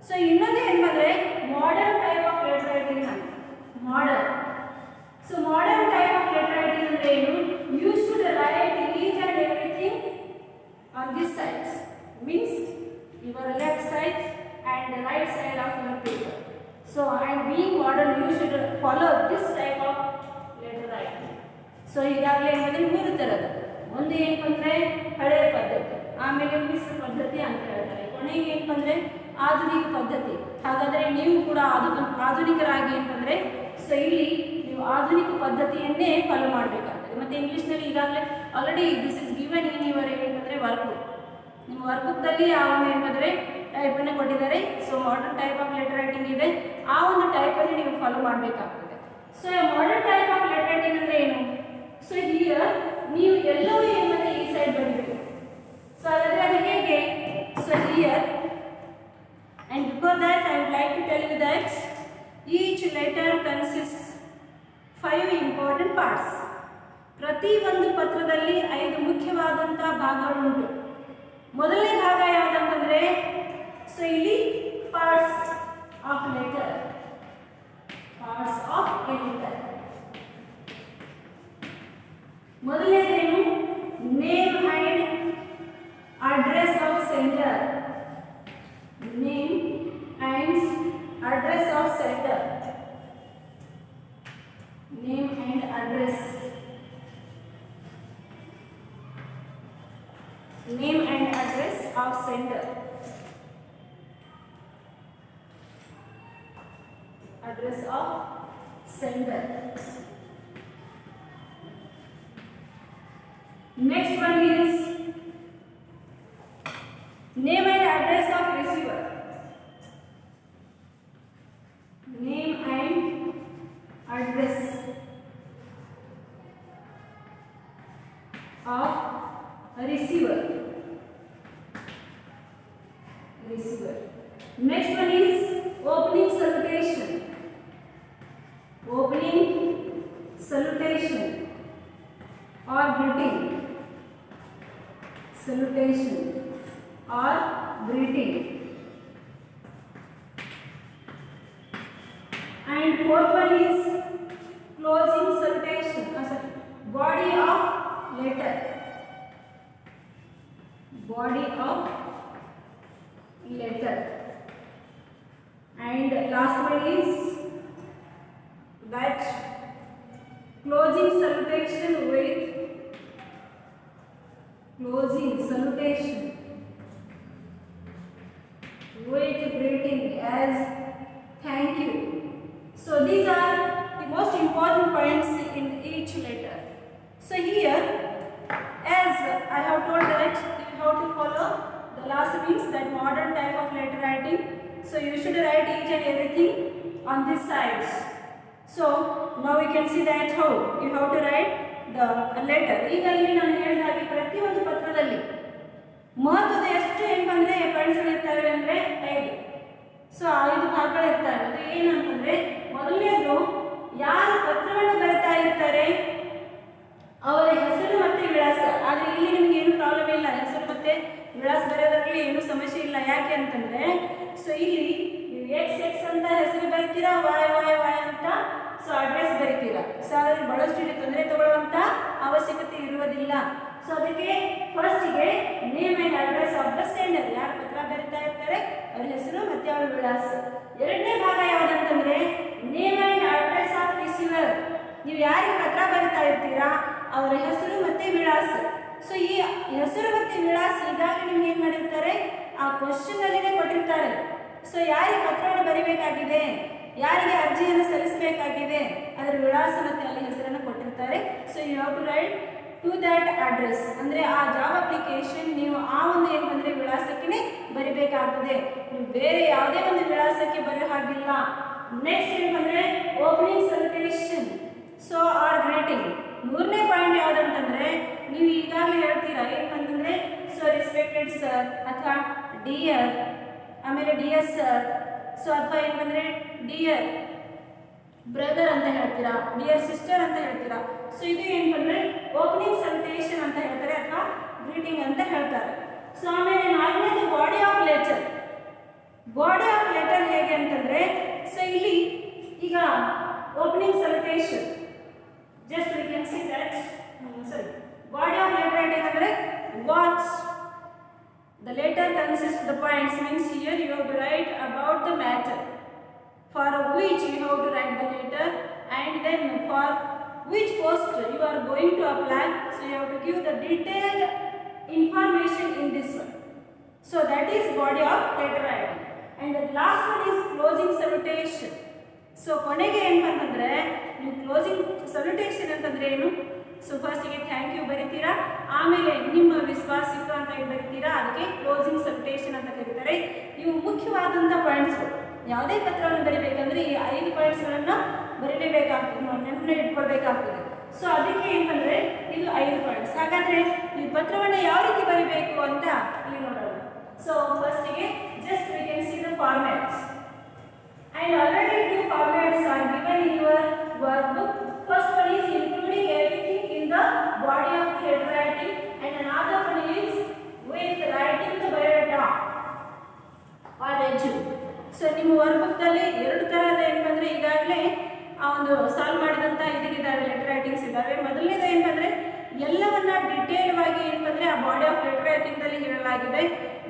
S1: ಸೊ ಇನ್ನೊಂದು ಏನು ಬಂದರೆ modern type of letter writing ಅಂತ. Modern. So modern type of letter writing ಅಂದರೆ ಏನು? You should write each and everything on this sides, means your left side and right side of your paper. So and being modern you should follow this type of letter writing. So ಈಗಾಗಲೇ ಏನಂದರೆ 3 ಥರದ. ಒಂದು ಏನು ಬಂದರೆ ಹಳೆಯ ಪದ್ಧತಿ, ಆಮೇಲೆ ಮಿಶ್ರ ಪದ್ಧತಿ ಅಂತ ಹೇಳ್ತಾರೆ, ಕೊನೆಗೆ ಏನು ಬಂದರೆ ಆಧುನಿಕ ಪದ್ಧತಿ. ಹಾಗಾದರೆ ನೀವು ಕೂಡ ಆಧುನಿಕರಾಗಿ ಏನಂದರೆ ಸೊ ಇಲ್ಲಿ ನೀವು ಆಧುನಿಕ ಪದ್ಧತಿಯನ್ನೇ ಫಾಲೋ ಮಾಡಬೇಕಾಗ್ತದೆ. ಮತ್ತು ಇಂಗ್ಲೀಷ್ನಲ್ಲಿ ಈಗಾಗಲೇ already this is given in your ಏನಂದರೆ ವರ್ಕ್ಬುಕ್. ನಿಮ್ಮ ವರ್ಕ್ಬುಕ್ದಲ್ಲಿ ಆ ಒಂದು ಏನಂದರೆ ಟೈಪನ್ನು ಕೊಟ್ಟಿದ್ದಾರೆ. So modern type of letter writing ಇದೆ, ಆ ಒಂದು ಟೈಪನ್ನು ನೀವು ಫಾಲೋ ಮಾಡಬೇಕಾಗ್ತದೆ. So modern type of letter writing ಅಂದರೆ ಏನು? ಸೊ ಹಿಯರ್ ನೀವು ಎಲ್ಲವೂ ಏನಂದರೆ ಈ ಸೈಡ್ ಬರಬೇಕು. ಸೊ ಹಾಗಾದರೆ ಅದು ಹೇಗೆ? So here and before that I would like to tell you that each letter consists 5 important parts. ಪ್ರತಿ ಒಂದು ಪತ್ರದಲ್ಲಿ 5 ಮುಖ್ಯವಾದಂಥ ಭಾಗಗಳುಂಟು. ಮೊದಲನೇ ಭಾಗ ಯಾವುದಂತಂದರೆ ಸೊ ಇಲ್ಲಿ parts of letter, parts of a letter. ಮೊದಲನೇದೇನು? Name and address of sender. Name and address of sender. Name and address. Name and address of sender. Address of sender. Next one is name and address of receiver. Name and address of receiver. Receiver. Next one is opening salutation. Opening salutation or greeting. Salutation or greeting. And fourth one is closing salutation, body of letter. Body of letter. And last one is that closing salutation with greeting as thank you. So these are the most important points in each letter. So here, as I have told that you have to follow the last means that modern type of letter writing. So you should write each and everything on these sides. So now we can see that how you have to write the letter. ಈಗ ಇಲ್ಲಿ ನಾನು ಹೇಳಿದ ಹಾಗೆ ಪ್ರತಿಯೊಂದು ಪತ್ರದಲ್ಲಿ ಮಹತ್ವದ ಎಷ್ಟು ಏನು ಬಂದರೆ ಪಾಯಿಂಟ್ಸ್ಗಳು ಇರ್ತವೆ ಅಂದರೆ 5. ಸೊ ಈಗಾಗಲೇ ಏನು ಸಮಸ್ಯೆ ಇಲ್ಲ. ಯಾಕೆ ಅಂತಂದರೆ ಸೊ ಇಲ್ಲಿ ನೀವು ಎಕ್ಸ್ ಎಕ್ಸ್ ಅಂತ ಹೆಸರು ಬರೀತೀರಾ, ವಾಯ್ ವಾಯ್ ವಾಯ್ ಅಂತ ಸೊ ಅಡ್ರೆಸ್ ಬರೀತೀರಾ. ಸೊ ಅದ್ರಲ್ಲಿ ಬಹಳಷ್ಟು ಇಲ್ಲಿ ತೊಂದರೆ ತಗೊಳ್ಳುವಂಥ ಅವಶ್ಯಕತೆ ಇರುವುದಿಲ್ಲ. ಸೊ ಅದಕ್ಕೆ ಫಸ್ಟಿಗೆ name and address of the sender, ಯಾರು ಪತ್ರ ಬರೀತಾ ಇರ್ತಾರೆ ಅವ್ರ ಹೆಸರು ಮತ್ತೆ ಅವರ ವಿಳಾಸ. ಎರಡನೇ ಭಾಗ ಯಾವುದಂತಂದ್ರೆ name and address of receiver, ನೀವು ಯಾರಿಗೆ ಪತ್ರ ಬರೀತಾ ಇರ್ತೀರಾ ಅವರ ಹೆಸರು ಮತ್ತೆ ವಿಳಾಸ. ಸೊ ಈ ಹೆಸರು ಮತ್ತೆ ವಿಳಾಸ ಈಗಾಗಲೇ ನಿಮ್ಗೆ ಏನು ಮಾಡಿರ್ತಾರೆ ಆ ಕ್ವಶನ್ ಅಲ್ಲಿನೇ ಕೊಟ್ಟಿರ್ತಾರೆ. ಸೊ ಯಾರಿಗೆ ಪತ್ರವನ್ನು ಬರೀಬೇಕಾಗಿದೆ, ಯಾರಿಗೆ ಅರ್ಜಿಯನ್ನು ಸಲ್ಲಿಸಬೇಕಾಗಿದೆ ಅದರ ವಿಳಾಸ ಮತ್ತೆ ಅಲ್ಲಿ ಹೆಸರನ್ನು ಕೊಟ್ಟಿರ್ತಾರೆ. So you have to write to that address, ಅಂದರೆ ಆ ಜಾಬ್ ಅಪ್ಲಿಕೇಶನ್ ನೀವು ಆ ಒಂದು ಏನು ಬಂದರೆ ವಿಳಾಸಕ್ಕೆ ಬರಿಬೇಕಾಗ್ತದೆ, ನೀವು ಬೇರೆ ಯಾವುದೇ ಒಂದು ವಿಳಾಸಕ್ಕೆ ಬರೋ ಹಾಗಿಲ್ಲ. ನೆಕ್ಸ್ಟ್ ಏನು ಬಂದರೆ opening salutation so or greeting. ಮೂರನೇ ಪಾಯಿಂಟ್ ಯಾವುದಂತಂದರೆ ನೀವು ಈಗಾಗಲೇ ಹೇಳ್ತೀರಾ ಏನಂತಂದರೆ ಸೊ ರೆಸ್ಪೆಕ್ಟೆಡ್ ಸರ್ ಅಥವಾ ಡಿಯರ್, ಆಮೇಲೆ ಡಿಯರ್ ಸರ್, ಸೊ ಅಥವಾ ಏನು ಬಂದರೆ ಡಿಯರ್ ಬ್ರದರ್ ಅಂತ ಹೇಳ್ತೀರಾ, ಡಿಯರ್ ಸಿಸ್ಟರ್ ಅಂತ ಹೇಳ್ತೀರಾ. ಸೊ ಇದು ಏನು ಬಂದರೆ ಓಪನಿಂಗ್ ಸಲ್ಯೂಟೇಷನ್ ಅಂತ ಹೇಳ್ತಾರೆ ಅಥವಾ ಗ್ರೀಟಿಂಗ್ ಅಂತ ಹೇಳ್ತಾರೆ. ಸೊ ಆಮೇಲೆ ನಾಲ್ಕನೇದು body of letter. Body of letter ಹೇಗೆ ಅಂತಂದರೆ ಸೊ ಇಲ್ಲಿ ಈಗ opening salutation just we can see that ಸರಿ ಬಾಡಿ ಆಫ್ ಲೆಟರ್ ಏನಂದರೆ watch the letter consists the points, means here you have to write about the matter for which you have to write the letter, and then for which post you are going to apply, so you have to give the detailed information in this one. So that is body of letter writing. And the last one is closing salutation. So ಕೊನೆಗೆ ಏನು ಅಂತಂದರೆ ನೀವು closing salutation ಅಂತಂದರೆ ಏನು, so ಫಸ್ಟಿಗೆ thank you ಬರೀತೀರಾ, ಆಮೇಲೆ ನಿಮ್ಮ ವಿಶ್ವಾಸಿಕ ಅಂತ ಏನು ಬರೀತೀರಾ ಅದಕ್ಕೆ ಕ್ಲೋಸಿಂಗ್ ಸಲ್ಯೂಟೇಷನ್ ಅಂತ ಕರೀತಾರೆ. ಇವು ಮುಖ್ಯವಾದಂಥ ಪಾಯಿಂಟ್ಸ್ಗಳು. ಯಾವುದೇ ಪತ್ರವನ್ನು ಬರೀಬೇಕಂದ್ರೆ ಈ 5 ಪಾಯಿಂಟ್ಸ್ಗಳನ್ನು ಬರೀಲೇಬೇಕಾಗ್ತದೆ, ನೆನಪನ್ನ ಇಟ್ಕೊಳ್ಬೇಕಾಗ್ತದೆ. ಸೊ ಅದಕ್ಕೆ ಏನಂದರೆ ಇದು 5 ಪಾಯಿಂಟ್ಸ್. ಹಾಗಾದರೆ ಈ ಪತ್ರವನ್ನು ಯಾವ ರೀತಿ ಬರೀಬೇಕು ಅಂತ ಇಲ್ಲಿ ನೋಡೋಣ. ಸೊ ಫಸ್ಟಿಗೆ just we can see the formats. And already 2 formats are given in your workbook. First one is including everything in the body of the letter writing, and another one is with writing the biodata or resume. So ನಿಮ್ಮ ವರ್ಕ್ಬುಕ್ದಲ್ಲಿ 2 ಥರದ ಏನು ಬಂದರೆ ಈಗಾಗಲೇ ಆ ಒಂದು solve ಮಾಡಿದಂಥ ಇದಿದ್ದಾವೆ, letter writings ಇದ್ದಾವೆ. ಮೊದಲನೇದು ಏನು ಬಂದರೆ ಎಲ್ಲವನ್ನ ಡಿಟೇಲ್ವಾಗಿ ಏನು ಬಂದರೆ ಆ ಬಾಡಿ ಆಫ್ ಲೆಟರ್ ರೈಟಿಂಗ್ದಲ್ಲಿ ಹೇಳಲಾಗಿದೆ.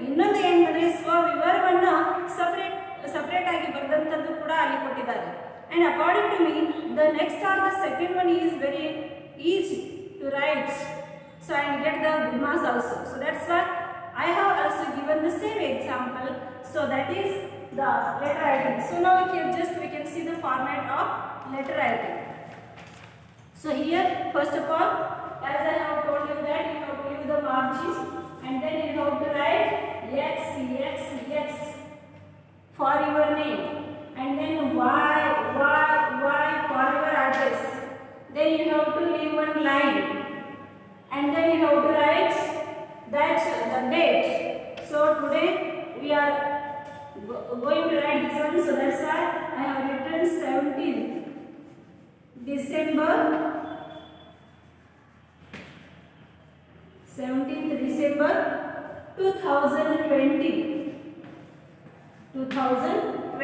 S1: ಇನ್ನೊಂದು ಏನು ಬಂದರೆ ಸ್ವವಿವರವನ್ನು ಸಪ್ರೇಟ್ ಆಗಿ ಬರೆದಂಥದ್ದು ಕೂಡ ಅಲ್ಲಿ ಕೊಟ್ಟಿದ್ದಾರೆ. And according to me, the next or the second one is very easy to write, so and get the good marks also. So that's why I have also given the same example. So that is the letter writing. So now we can see the format of letter writing. So here first of all, as I have told you that you have to leave the margin, and then you have to write X for your name, and then Y for your address. Then you have to leave one line, and then you have to write that the date. So today we are going to write this one, so that's why I have written 17th December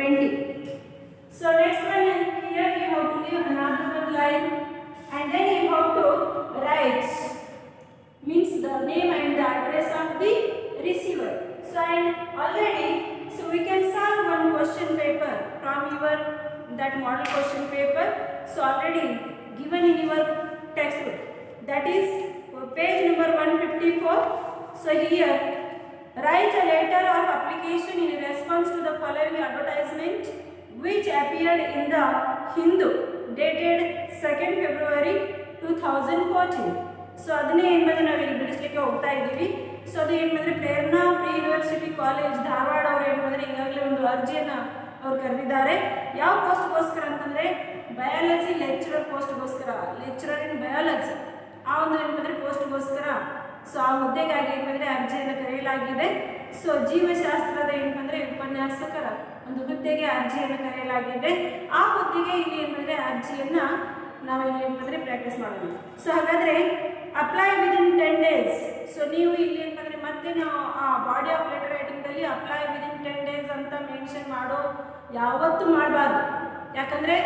S1: 2020. So next one here you have to give another one line, and then you have to write means the name and the address of the receiver. So and already so we can solve one question paper from your that model question paper. So already given in your textbook, that is page number 154. So here write a letter of application in response to the following advertisement which appeared in the Hindu dated 2nd February 2014. So ಅದನ್ನೇ ಏನು ಬಂದರೆ ನಾವು ಇಲ್ಲಿ ಬಿಡಿಸ್ಲಿಕ್ಕೆ ಹೋಗ್ತಾ ಇದ್ದೀವಿ. So ಅದು ಏನು ಬಂದರೆ ಪ್ರೇರಣಾ ಪ್ರೀ ಯೂನಿವರ್ಸಿಟಿ ಕಾಲೇಜ್ ಧಾರವಾಡ ಅವರು ಏನು ಬಂದರೆ ಈಗಾಗಲೇ ಒಂದು ಅರ್ಜಿಯನ್ನು ಅವ್ರು ಕರೆದಿದ್ದಾರೆ. ಯಾವ ಪೋಸ್ಟ್ಗೋಸ್ಕರ ಅಂತಂದರೆ ಬಯಾಲಜಿ ಲೆಕ್ಚರರ್ ಪೋಸ್ಟ್ಗೋಸ್ಕರ, ಲೆಕ್ಚರರ್ ಇನ್ ಬಯಾಲಜಿ ಆ ಒಂದು ಏನು ಬಂದರೆ ಪೋಸ್ಟ್ಗೋಸ್ಕರ ಸೊ ಆ ಹುದ್ದೆಗಾಗಿ ಏನು ಬಂದರೆ ಅರ್ಜಿಯನ್ನು ಕರೆಯಲಾಗಿದೆ. ಸೊ ಜೀವಶಾಸ್ತ್ರದ ಏನು ಬಂದರೆ ಉಪನ್ಯಾಸಕರ ಒಂದು ಹುದ್ದೆಗೆ ಅರ್ಜಿಯನ್ನು ಕರೆಯಲಾಗಿದೆ. ಆ ಹುದ್ದೆಗೆ ಇಲ್ಲಿ ಏನು ಬಂದರೆ ಅರ್ಜಿಯನ್ನು ನಾವು ಇಲ್ಲಿ ಏನು ಬಂದರೆ ಪ್ರಾಕ್ಟೀಸ್ ಮಾಡೋಣ. ಸೊ ಹಾಗಾದರೆ ಅಪ್ಲೈ ವಿದಿನ್ 10 days. ಸೊ ನೀವು ಇಲ್ಲಿ ಏನು ಬಂದರೆ ಮತ್ತೆ ನಾವು ಆ ಬಾಡಿ ಆಫ್ ಲೆಟರ್ ರೈಟಿಂಗ್ದಲ್ಲಿ ಅಪ್ಲೈ ವಿದಿನ್ 10 days ಅಂತ ಮೆನ್ಷನ್ ಮಾಡೋ ಯಾವತ್ತೂ ಮಾಡಬಾರ್ದು. ಯಾಕಂದರೆ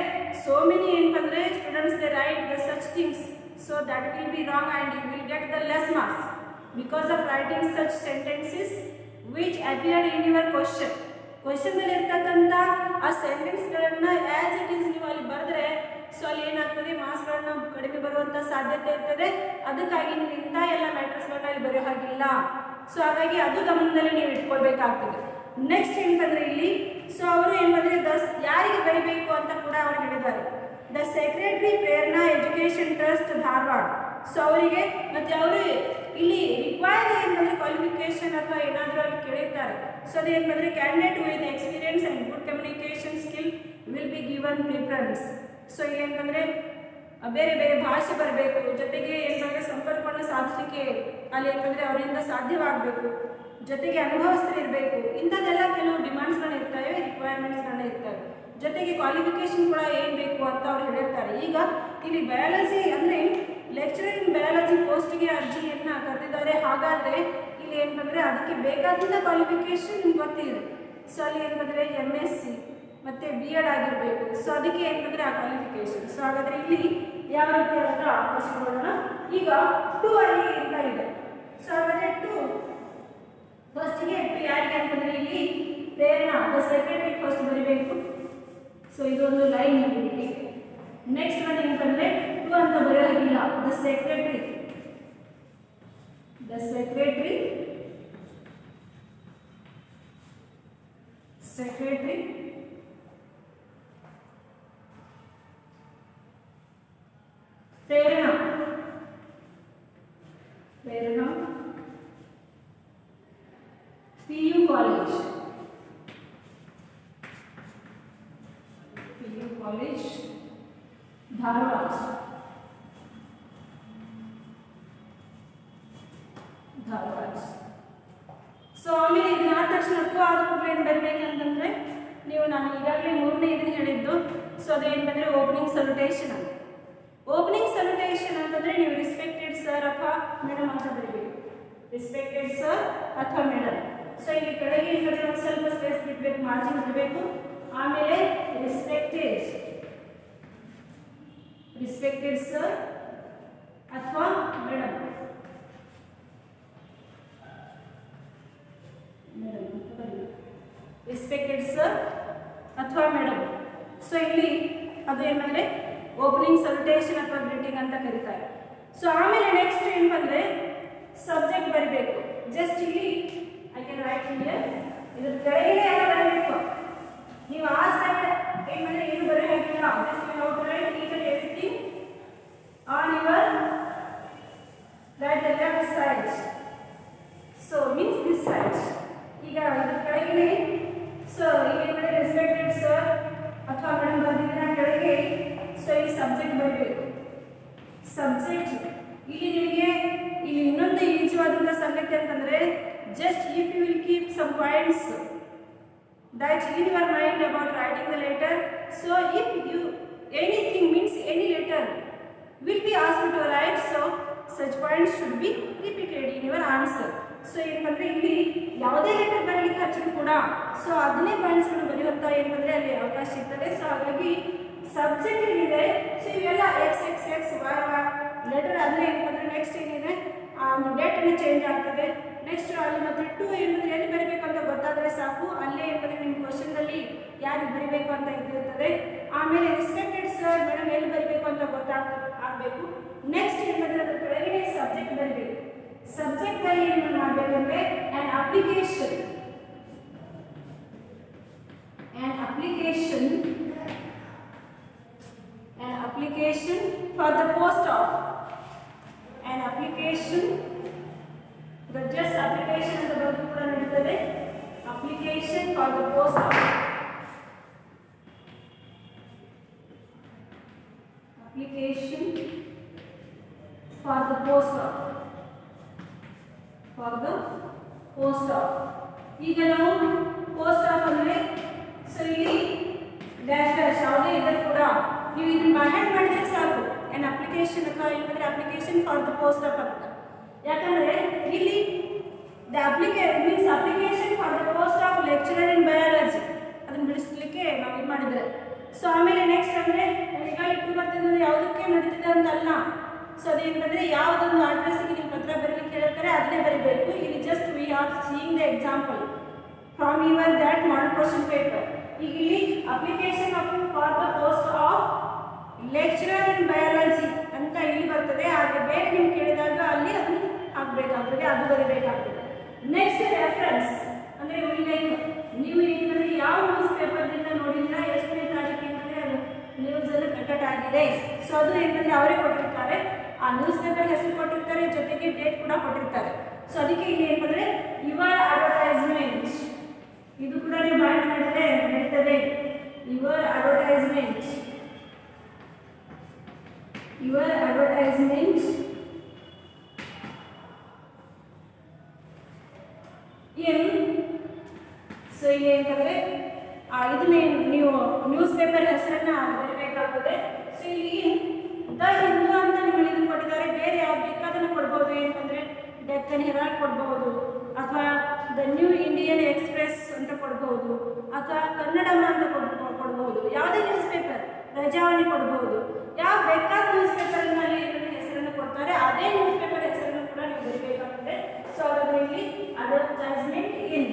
S1: ಸೋ ಮೆನಿ ಏನಂದರೆ students they write the such things, so that will be wrong and you will get the less marks because of writing such sentences which appear in your ಕ್ವಶನ್ದಲ್ಲಿ ಇರ್ತಕ್ಕಂಥ ಆ ಸೆಂಟೆನ್ಸ್ಗಳನ್ನು as it is ನೀವು ಅಲ್ಲಿ ಬರೆದ್ರೆ so ಅಲ್ಲಿ ಏನಾಗ್ತದೆ, ಮಾರ್ಕ್ಸ್ಗಳನ್ನ ಕಡಿಮೆ ಬರುವಂಥ ಸಾಧ್ಯತೆ ಇರ್ತದೆ. ಅದಕ್ಕಾಗಿ ನೀವು ಇಂಥ ಎಲ್ಲ ಮ್ಯಾಟರ್ಸ್ಗಳನ್ನ ಇಲ್ಲಿ ಬರೆಯೋ ಹಾಗಿಲ್ಲ. ಸೊ ಹಾಗಾಗಿ ಅದು ಗಮನದಲ್ಲಿ ನೀವು ಇಟ್ಕೊಳ್ಬೇಕಾಗ್ತದೆ. ನೆಕ್ಸ್ಟ್ ಏನಂತಂದರೆ ಇಲ್ಲಿ ಸೊ ಅವರು ಏನಂದರೆ ಯಾರಿಗೆ ಬರೀಬೇಕು ಅಂತ ಕೂಡ ಅವರು ಹೇಳಿದ್ದಾರೆ. The secretary Prerana education trust Dharwad. So ಅವರಿಗೆ ಮತ್ತು ಅವರು ಇಲ್ಲಿ ರಿಕ್ವೈರ್ಡ್ ಏನಂದರೆ ಕ್ವಾಲಿಫಿಕೇಷನ್ ಅಥವಾ ಏನಾದರೂ ಅಲ್ಲಿ ಕೇಳಿರ್ತಾರೆ. ಸೊ ಅದೇನಂದರೆ candidate with experience and good communication skill will be given preference. So ಏನಂದರೆ ಬೇರೆ ಬೇರೆ ಭಾಷೆ ಬರಬೇಕು, ಜೊತೆಗೆ ಏನಂದರೆ ಸಂಪರ್ಕವನ್ನು ಸಾಧಿಸಲಿಕ್ಕೆ ಅಲ್ಲಿ ಏನಂದರೆ ಅವರಿಂದ ಸಾಧ್ಯವಾಗಬೇಕು, ಜೊತೆಗೆ ಅನುಭವಸ್ಥರಿರಬೇಕು. ಇಂಥದ್ದೆಲ್ಲ ಕೆಲವು ಡಿಮಾಂಡ್ಸ್ಗಳು ಇರ್ತವೆ, ರಿಕ್ವೈರ್ಮೆಂಟ್ಸ್ಗಳನ್ನ ಇರ್ತವೆ. ಜೊತೆಗೆ ಕ್ವಾಲಿಫಿಕೇಷನ್ ಕೂಡ ಏನು ಬೇಕು ಅಂತ ಅವ್ರು ಹೇಳಿರ್ತಾರೆ. ಈಗ ಇಲ್ಲಿ ಬಯಾಲಜಿ ಅಂದರೆ ಲೆಕ್ಚರರ್ ಇನ್ ಬಯಾಲಜಿ ಪೋಸ್ಟಿಗೆ ಅರ್ಜಿಯನ್ನು ಕರೆದಿದ್ದಾರೆ. ಹಾಗಾದರೆ ಇಲ್ಲಿ ಏನಂದರೆ ಅದಕ್ಕೆ ಬೇಕಾದಂಥ ಕ್ವಾಲಿಫಿಕೇಷನ್ ನಿಮ್ಗೆ ಗೊತ್ತಿದೆ. ಸೊ ಅಲ್ಲಿ ಏನಂದರೆ MSc ಮತ್ತು B.Ed ಆಗಿರಬೇಕು. ಸೊ ಅದಕ್ಕೆ ಏನಂದರೆ ಆ ಕ್ವಾಲಿಫಿಕೇಷನ್. ಸೊ ಹಾಗಾದರೆ ಇಲ್ಲಿ ಯಾವ ರೀತಿ ಅಂತ ಪ್ರಶ್ನೆಗಳನ್ನ ಈಗ 2 ಅಲ್ಲಿ ಅಂತ ಇದೆ. ಸೊ ಹಾಗಾದರೆ 2 ಫಸ್ಟಿಗೆ 2 ಯಾರಿಗೆ ಅಂತಂದರೆ ಇಲ್ಲಿ ಪ್ರೇರಣಾ ದ ಸೆಕ್ರೆಟರಿ ಫಸ್ಟ್ ಬರೀಬೇಕು. ಸೊ ಇದೊಂದು ಲೈನ್ ಇದೆ. ನೆಕ್ಸ್ಟ್ ಒಂದು ಏನಂತಂದರೆ 2 ಅಂತ ಬರೆಯೋದಿಲ್ಲ, the secretary Prerana PU college Dharwad. So ಆಮೇಲೆ ಇದನ್ನ ಆದ ತಕ್ಷಣ ಆದ ಕೂಡಲೇ ಏನು ಬರಬೇಕಂತಂದರೆ ನೀವು ನಾನು ಈಗಾಗಲೇ 3ನೇ ಇದನ್ನು ಹೇಳಿದ್ದು. ಸೊ ಅದೇನಂದರೆ ಓಪನಿಂಗ್ ಸಲ್ಯೂಟೇಷನ್ ಅಂತ. ಓಪನಿಂಗ್ ಸಲ್ಯೂಟೇಷನ್ ಅಂತಂದರೆ ನೀವು ರಿಸ್ಪೆಕ್ಟೆಡ್ ಸರ್ ಅಥವಾ ಮೇಡಮ್ ಅಂತ ಬರೀಬೇಕು. ರಿಸ್ಪೆಕ್ಟೆಡ್ ಸರ್ ಅಥವಾ ಮೇಡಮ್. ಸೊ ಇಲ್ಲಿ ಕೆಳಗೆ ಒಂದು ಸ್ವಲ್ಪ ಸ್ಪೇಸ್ ಬಿಡಬೇಕು, ಮಾರ್ಜಿನ್ ಬಿಡಬೇಕು. ಆಮೇಲೆ ರಿಸ್ಪೆಕ್ಟೆಡ್ ಸರ್ ಅಥವಾ ಮೇಡಮ್ ರಿಸ್ಪೆಕ್ಟೆಡ್ ಸರ್ ಅಥವಾ ಮೇಡಮ್. ಸೊ ಇಲ್ಲಿ ಅದು ಏನಂದರೆ ಓಪನಿಂಗ್ ಸಲ್ಯೂಟೇಷನ್ ಅಥವಾ ಗ್ರೀಟಿಂಗ್ ಅಂತ ಕರೀತಾರೆ. ಸೊ ಆಮೇಲೆ ನೆಕ್ಸ್ಟ್ ಏನಂದರೆ ಸಬ್ಜೆಕ್ಟ್ ಬರೀಬೇಕು. ಜಸ್ಟ್ ಇಲ್ಲಿ ಐ ಕ್ಯಾನ್ ರೈಟ್ ಹಿಯರ್, ಇದ್ರ ಕೆಳಗೆ ಎಲ್ಲ ಬರೀಬೇಕು. ನೀವು ಆ ಸೈಡ್ ಏನಂದರೆ ಏನು ಬರೆಯೋದಿಲ್ಲ. Just you have to write each and everything on your right the left side. So means this side. ಈಗ ಇದ್ರ ಕೆಳಗೆ ಸೊ ಏನಂದರೆ ರೆಸ್ಪೆಕ್ಟೆಡ್ ಸರ್ ಅಥವಾ ಮೇಡಮ್ ಬರೆದಿದ್ದೀರ ಕೆಳಗೆ. ಸೊ ಈ ಸಬ್ಜೆಕ್ಟ್ ಬರಬೇಕು. ಸಬ್ಜೆಕ್ಟ್ ಇಲ್ಲಿ ನಿಮಗೆ ಇಲ್ಲಿ ಇನ್ನೊಂದು ಈಜವಾದಂಥ ಸಂಗತಿ ಅಂತಂದರೆ just if you will keep some points that in your mind about writing the letter. So if you anything means any letter will be asked to write, so such points should be repeated in your answer. So ಏನಂದರೆ ಇಲ್ಲಿ ಯಾವುದೇ letter ಬರೀಲಿಕ್ಕೆ ಹಚ್ಚಿದ್ರು ಕೂಡ so 15 ಪಾಯಿಂಟ್ಸ್ಗಳು ಬರೆಯುವಂಥ ಏನಂದರೆ ಅಲ್ಲಿ ಅವಕಾಶ ಇರ್ತದೆ. So ಹಾಗಾಗಿ ಸಬ್ಜೆಕ್ಟ್ ಏನಿದೆ ಸೊ ಇವೆಲ್ಲ X Y ಲೆಟರ್ ಆದರೆ ಏನಂದರೆ ನೆಕ್ಸ್ಟ್ ಏನಿದೆ ಆ ಒಂದು ಡೇಟನ್ನು ಚೇಂಜ್ ಆಗ್ತದೆ. ನೆಕ್ಸ್ಟ್ ಅಲ್ಲಿ ಮತ್ತು 2 ಏನಂದರೆ ಎಲ್ಲಿ ಬರೀಬೇಕು ಅಂತ ಗೊತ್ತಾದರೆ ಸಾಕು, ಅಲ್ಲೇ ಏನಂದರೆ ನಿಮ್ಮ ಕ್ವಶನ್ದಲ್ಲಿ ಯಾರಿಗೆ ಬರೀಬೇಕು ಅಂತ ಇದ್ದಿರ್ತದೆ. ಆಮೇಲೆ ರೆಸ್ಪೆಕ್ಟೆಡ್ ಸರ್ ಮೇಡಮ್ ಎಲ್ಲಿ ಬರೀಬೇಕು ಅಂತ ಆಗಬೇಕು. ನೆಕ್ಸ್ಟ್ ಏನಂದರೆ ಅದರ ಕೆಳಗೆ ಸಬ್ಜೆಕ್ಟ್ ಬರೀಬೇಕು. ಸಬ್ಜೆಕ್ಟಲ್ಲಿ ಏನು ಮಾಡಬೇಕಂದ್ರೆ an application for the post of just application ಅಂತ ಬರೆದು ಕೂಡ ನೀಡುತ್ತದೆ. Application for the post of ಈಗ ನಾವು ಪೋಸ್ಟ್ ಆಫ್ ಅಂದರೆ ಸೊ ಇಲ್ಲಿ ಡ್ಯಾಶ್ ಯಾವುದೇ ಇದ್ದರೂ ಕೂಡ ನೀವು ಇದನ್ನು ಬಹ್ಯಾಂಡ್ ಮಾಡಿದ್ರೆ ಸಾಕು. ಆ್ಯನ್ ಅಪ್ಲಿಕೇಶನ್ ಅಥವಾ ಏನಂದರೆ application for the post of ಅಂತ. ಯಾಕಂದರೆ ಇಲ್ಲಿ the means application for the post of lecturer in biology ಅದನ್ನು ಬಿಡಿಸ್ಲಿಕ್ಕೆ ನಾವು ಇದು ಮಾಡಿದರೆ. ಸೊ ಆಮೇಲೆ ನೆಕ್ಸ್ಟ್ ಅಂದರೆ ಈಗ ಇಟ್ಟು ಬರ್ತಿದ್ರೆ ಯಾವುದಕ್ಕೆ ನಡೀತಿದೆ ಅಂತಲ್ಲ. ಸೊ ಅದೇನಂದರೆ ಯಾವುದೊಂದು ಅಡ್ರೆಸ್ಸಿಗೆ ನೀವು ಪತ್ರ ಬರಲಿಕ್ಕೆ ಹೇಳ್ತಾರೆ ಅದನ್ನೇ ಬರೀಬೇಕು. ಇಲ್ಲಿ just we are seeing the example from your that model question paper. ಈಗ ಇಲ್ಲಿ application for the post of lecturer in biology ಅಂತ ಇಲ್ಲಿ ಬರ್ತದೆ. ಆದರೆ ಬೇರೆ ನಿಮ್ಗೆ ಕೇಳಿದಾಗ ಅಲ್ಲಿ ಅದನ್ನು ಹಾಕಬೇಕಾಗ್ತದೆ, ಅದು ಬರೀಬೇಕಾಗ್ತದೆ. ನೆಕ್ಸ್ಟ್ ರೆಫರೆನ್ಸ್ ಅಂದರೆ ಉಲ್ಲೇಖ. ನೀವು ಏನಂದರೆ ಯಾವ ನ್ಯೂಸ್ ಪೇಪರ್ನಿಂದ ನೋಡಿದ್ರೆ ಎಷ್ಟನೇ ತಾರೀಕು ಏನಂದರೆ ಅದು ನ್ಯೂಸಲ್ಲಿ ಪ್ರಕಟ ಆಗಿದೆ. ಸೊ ಅದು ಏನಂದರೆ ಅವರೇ ಕೊಟ್ಟಿರ್ತಾರೆ, ಆ ನ್ಯೂಸ್ ಪೇಪರ್ ಹೆಸರು ಕೊಟ್ಟಿರ್ತಾರೆ, ಜೊತೆಗೆ ಡೇಟ್ ಕೂಡ ಕೊಟ್ಟಿರ್ತಾರೆ. ಸೊ ಅದಕ್ಕೆ ಇಲ್ಲಿ ಏನಂದರೆ ಯುವರ್ ಅಡ್ವರ್ಟೈಸ್ಮೆಂಟ್, ಇದು ಕೂಡ ನೀವು ಬಾಯ್ ಮಾಡಿದ್ರೆ ನಡೀತದೆ. Your advertisement, your advertisement in. So ಇಲ್ಲಿ ಏನಂದರೆ ಇದನ್ನೇ ನೀವು ನ್ಯೂಸ್ ಪೇಪರ್ ಹೆಸರನ್ನು ಬರೀಬೇಕಾಗ್ತದೆ. ಸೊ ಇಲ್ಲಿ ದ ಹಿಂದೂ ಅಂತ ನಿಮಗೆ ಇದನ್ನು ಕೊಟ್ಟಿದ್ದಾರೆ. ಬೇರೆ ಯಾವ್ದು ಬೇಕಾದನ್ನು ಕೊಡ್ಬೋದು. ಏನಂದರೆ ಡೆಕ್ಕನ್ ಹೆರಾಲ್ಡ್ ಕೊಡ್ಬೋದು, ಅಥವಾ ದ ನ್ಯೂ ಇಂಡಿಯನ್ ಎಕ್ಸ್ಪ್ರೆಸ್ ಅಂತ ಕೊಡ್ಬೋದು, ಅಥವಾ ಕನ್ನಡಮ್ಮ ಅಂತ ಕೊಡ್ಬೋದು. ಯಾವುದೇ ನ್ಯೂಸ್ ಪೇಪರ್, ಪ್ರಜಾವಾಣಿ ಕೊಡ್ಬೋದು. ಯಾವ ಬೇಕಾದ ನ್ಯೂಸ್ ಪೇಪರ್ನಲ್ಲಿ ಹೆಸರನ್ನು ಕೊಡ್ತಾರೆ ಅದೇ ನ್ಯೂಸ್ ಪೇಪರ್ ಹೆಸರನ್ನು ಕೂಡ ನೀವು ಬರೀಬೇಕಾಗ್ತದೆ. ಸೊ ಅದನ್ನು ಇಲ್ಲಿ advertisement in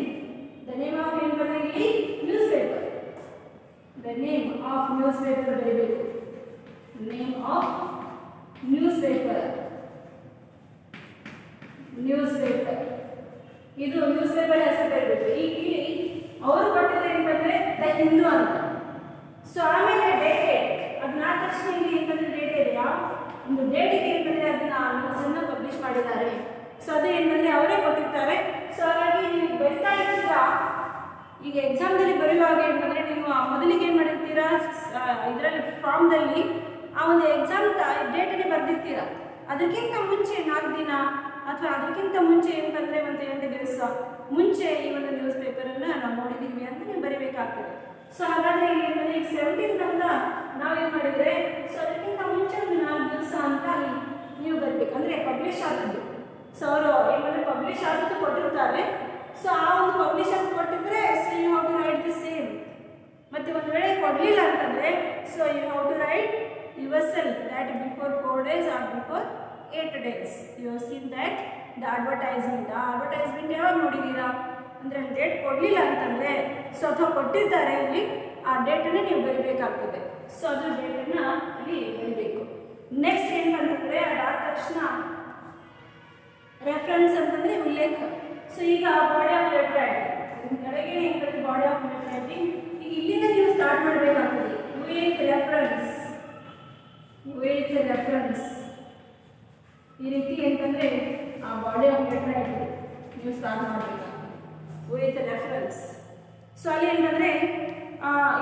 S1: the name of ಏನು ಬರ್ತದೆ ಇಲ್ಲಿ newspaper, the name of newspaper ಬರೀಬೇಕು. Name of newspaper, newspaper, ಇದು ನ್ಯೂಸ್ ಪೇಪರ್ ಹೆಸರು ಬರಬೇಕು. ಈಗ ಇಲ್ಲಿ ಅವರು ಕೊಟ್ಟಿದ್ದು ಏನಂದರೆ ದ ಹಿಂದೂ ಅಂತ. ಸೊ ಆಮೇಲೆ ಡೇಟೆಡ್, ಅದನ್ನ ತಕ್ಷಣ ಇಲ್ಲಿ ಏನಂದರೆ ಡೇಟ್ ಇದೆಯಾ ಒಂದು ಡೇಟಿಗೆ ಏನಂದರೆ ಅದನ್ನ ನ್ಯೂಸನ್ನು ಪಬ್ಲಿಷ್ ಮಾಡಿದ್ದಾರೆ. ಸೊ ಅದು ಏನಂದರೆ ಅವರೇ ಕೊಟ್ಟಿರ್ತಾರೆ. ಸೊ ಹಾಗಾಗಿ ನೀವು ಬರಿತಾ ಇರ್ತೀರಾ, ಈಗ ಎಕ್ಸಾಮ್ದಲ್ಲಿ ಬರೆಯುವಾಗ ಏನಂದರೆ ನೀವು ಮೊದಲಿಗೆ ಏನು ಮಾಡಿರ್ತೀರಾ, ಇದರಲ್ಲಿ ಫಾರ್ಮ್ದಲ್ಲಿ ಆ ಒಂದು ಎಕ್ಸಾಮ್ ಡೇಟನ್ನೇ ಬರೆದಿರ್ತೀರ. ಅದಕ್ಕಿಂತ ಮುಂಚೆ 4 ದಿನ ಅಥವಾ ಅದಕ್ಕಿಂತ ಮುಂಚೆ ಏನಂತಂದರೆ ಒಂದು 8 ದಿವಸ ಮುಂಚೆ ಈ ಒಂದು ನ್ಯೂಸ್ ಪೇಪರನ್ನು ನಾವು ನೋಡಿದ್ದೀವಿ ಅಂತ ನೀವು ಬರೀಬೇಕಾಗ್ತದೆ. ಸೊ ಹಾಗಾದರೆ ಇಲ್ಲಿ ಏನಂದರೆ ಈಗ 17 ಅಂತ ನಾವೇನು ಮಾಡಿದರೆ, ಸೊ ಅದಕ್ಕಿಂತ ಮುಂಚೆ ಒಂದು 4 ದಿವಸ ಅಂತ ಅಲ್ಲಿ ನೀವು ಬರಬೇಕು. ಅಂದರೆ ಪಬ್ಲಿಷ್ ಆದದ್ದು. ಸೊ ಅವರು ಏನಂದರೆ ಪಬ್ಲಿಷ್ ಆದದ್ದು ಕೊಟ್ಟಿರ್ತಾರೆ. ಸೊ ಆ ಒಂದು ಪಬ್ಲಿಷ್ ಅಂತ ಕೊಟ್ಟಿದ್ರೆ so you have to write the same. ಮತ್ತು ಒಂದು ವೇಳೆ ಕೊಡಲಿಲ್ಲ ಅಂತಂದರೆ so you have to write yourself that before 4 days or before 8 days you have seen that the advertisement. ಆ ಅಡ್ವರ್ಟೈಸ್ಮೆಂಟ್ ಯಾವಾಗ ನೋಡಿದ್ದೀರಾ ಅಂದರೆ ಡೇಟ್ ಕೊಡಲಿಲ್ಲ ಅಂತಂದರೆ ಸೊ ಅಥವಾ ಕೊಟ್ಟಿರ್ತಾರೆ ಅಲ್ಲಿ ಆ ಡೇಟನ್ನು ನೀವು ಬರೀಬೇಕಾಗ್ತದೆ. ಸೊ ಅದು ಡೇಟನ್ನು ಅಲ್ಲಿ ಬರೀಬೇಕು. ನೆಕ್ಸ್ಟ್ ಏನಂತಂದರೆ ಅದಾದ ತಕ್ಷಣ ರೆಫರೆನ್ಸ್ ಅಂತಂದರೆ ಉಲ್ಲೇಖ. ಸೊ ಈಗ ಬಾಡಿ ಆಫ್ ಲೆಟರ್ ರೈಟಿಂಗ್ ಕಡೆಗೆ ಏನಂದರೆ ಬಾಡಿ ಆಫ್ ಲೆಟರ್ ರೈಟಿಂಗ್ ಈಗ ಇಲ್ಲಿಂದ ನೀವು ಸ್ಟಾರ್ಟ್ ಮಾಡಬೇಕಾಗ್ತದೆ. ವಿತ್ ರೆಫರೆನ್ಸ್, ವಿತ್ ರೆಫರೆನ್ಸ್ ಈ ರೀತಿ ಅಂತಂದರೆ ಆ ಬಾಡಿ ಆಫ್ ಲೆಟರ್ ರೈಟಿಂಗ್ ನೀವು ಸ್ಟಾರ್ಟ್ ಮಾಡಬೇಕಾಗ್ತದೆ ವಿತ್ ರೆಫರೆನ್ಸ್. ಸೊ ಅಲ್ಲಿ ಏನಂದರೆ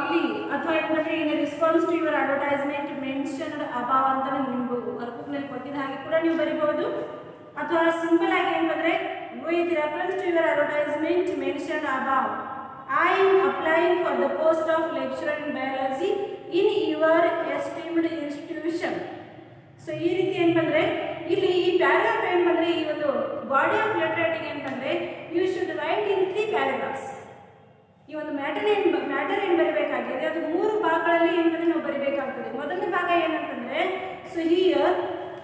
S1: ಇಲ್ಲಿ ಅಥವಾ ಏನಂದರೆ in response to your advertisement mentioned above ಅಂತ ನಿಮ್ಗೆ ವರ್ಕ್ಬುಕ್ನಲ್ಲಿ ಕೊಟ್ಟಿದ್ದ ಹಾಗೆ ಕೂಡ ನೀವು ಬರೀಬಹುದು. ಅಥವಾ ಸಿಂಪಲ್ ಆಗಿ ಏನಂದರೆ with reference to your advertisement mentioned above I am applying for the post of lecturer in biology in your esteemed institution. So ಈ ರೀತಿ ಏನಂದರೆ ಇಲ್ಲಿ ಈ ಪ್ಯಾರಾಗ್ರಾಫ್ ಏನಂದರೆ ಈ ಒಂದು ಬಾಡಿ ಆಫ್ ಲೆಟರ್ ರೈಟಿಂಗ್ ಏನಂದರೆ you should write in 3 paragraphs. ಈ ಒಂದು ಮ್ಯಾಟರ್ ಏನು ಬರೀಬೇಕಾಗಿದೆ ಅದು 3 ಭಾಗಗಳಲ್ಲಿ ಏನಂದರೆ ನಾವು ಬರೀಬೇಕಾಗ್ತದೆ. ಮೊದಲನೇ ಭಾಗ ಏನಂತಂದರೆ so here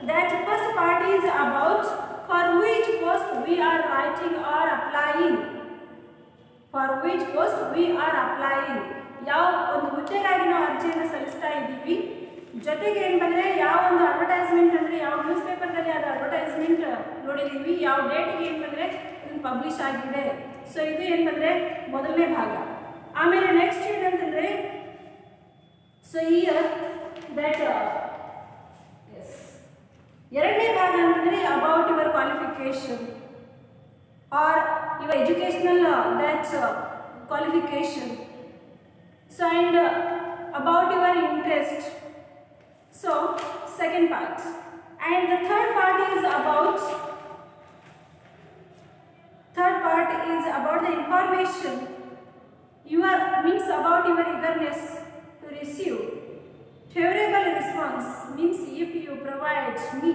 S1: that first part is about for which post we are writing are applying, for which post we are applying ಯಾವ ಒಂದು ಹುದ್ದೆಗಾಗಿ ನಾವು ಅರ್ಜಿಯನ್ನು ಸಲ್ಲಿಸ್ತಾ ಇದ್ದೀವಿ. ಜೊತೆಗೆ ಏನಂದರೆ ಯಾವ ಒಂದು ಅಡ್ವರ್ಟೈಸ್ಮೆಂಟ್ ಅಂದರೆ ಯಾವ ನ್ಯೂಸ್ ಪೇಪರ್ನಲ್ಲಿ ಅದು ಅಡ್ವರ್ಟೈಸ್ಮೆಂಟ್ ನೋಡಿದ್ದೀವಿ, ಯಾವ ಡೇಟಿಗೆ ಏನಂದರೆ ಇದನ್ನು ಪಬ್ಲಿಷ್ ಆಗಿದೆ. ಸೊ ಇದು ಏನಂದರೆ ಮೊದಲನೇ ಭಾಗ. ಆಮೇಲೆ ನೆಕ್ಸ್ಟ್ ಏನಂತಂದರೆ ಸೊ ಹಿಯರ್ ದ್ಯಾಟ್ ಎಸ್ ಎರಡನೇ ಭಾಗ ಅಂತಂದರೆ about your qualification or your educational that's qualification. So and about your interest. So second part. And the third part is about the information. Your means about your eagerness to receive favorable response means if you provide me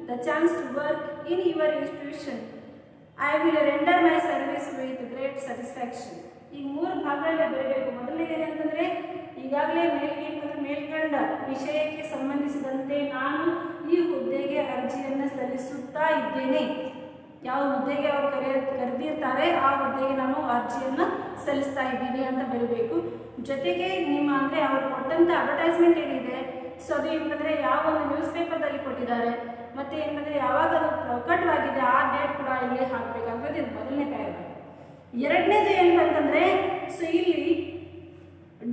S1: the chance to work in your institution I will render my service with great satisfaction. ಈ 3 ಭಾಗಗಳಲ್ಲಿ ಬರಬೇಕು. ಮೊದಲನೇದು ಏನಂತಂದರೆ ಈಗಾಗಲೇ ಮೇಲ್ಕಂಡ ವಿಷಯಕ್ಕೆ ಸಂಬಂಧಿಸಿದಂತೆ ನಾನು ಈ ಹುದ್ದೆಗೆ ಅರ್ಜಿಯನ್ನು ಸಲ್ಲಿಸುತ್ತಾ ಇದ್ದೇನೆ. ಯಾವ ಹುದ್ದೆಗೆ ಅವರು ಕರೆದಿರ್ತಾರೆ ಆ ಹುದ್ದೆಗೆ ನಾನು ಅರ್ಜಿಯನ್ನು ಸಲ್ಲಿಸ್ತಾ ಇದ್ದೀನಿ ಅಂತ ಬರಬೇಕು. ಜೊತೆಗೆ ನಿಮ್ಮ ಅಂದರೆ ಅವರು ಕೊಟ್ಟಂಥ ಅಡ್ವರ್ಟೈಸ್ಮೆಂಟ್ ಏನಿದೆ ಸೊ ಅದು ಏನಂದರೆ ಯಾವ ಒಂದು ನ್ಯೂಸ್ ಪೇಪರ್ದಲ್ಲಿ ಕೊಟ್ಟಿದ್ದಾರೆ ಮತ್ತು ಏನಂದರೆ ಯಾವಾಗ ಅದು ಪ್ರಕಟವಾಗಿದೆ ಆ ಡೇಟ್ ಕೂಡ ಇಲ್ಲಿ ಹಾಕಬೇಕಾಗ್ತದೆ. ಇದು ಮೊದಲನೇ ಪ್ಯಾರಾಗ್ರಾಫ್. ಎರಡನೇದು ಏನಂತಂದರೆ ಸೊ ಇಲ್ಲಿ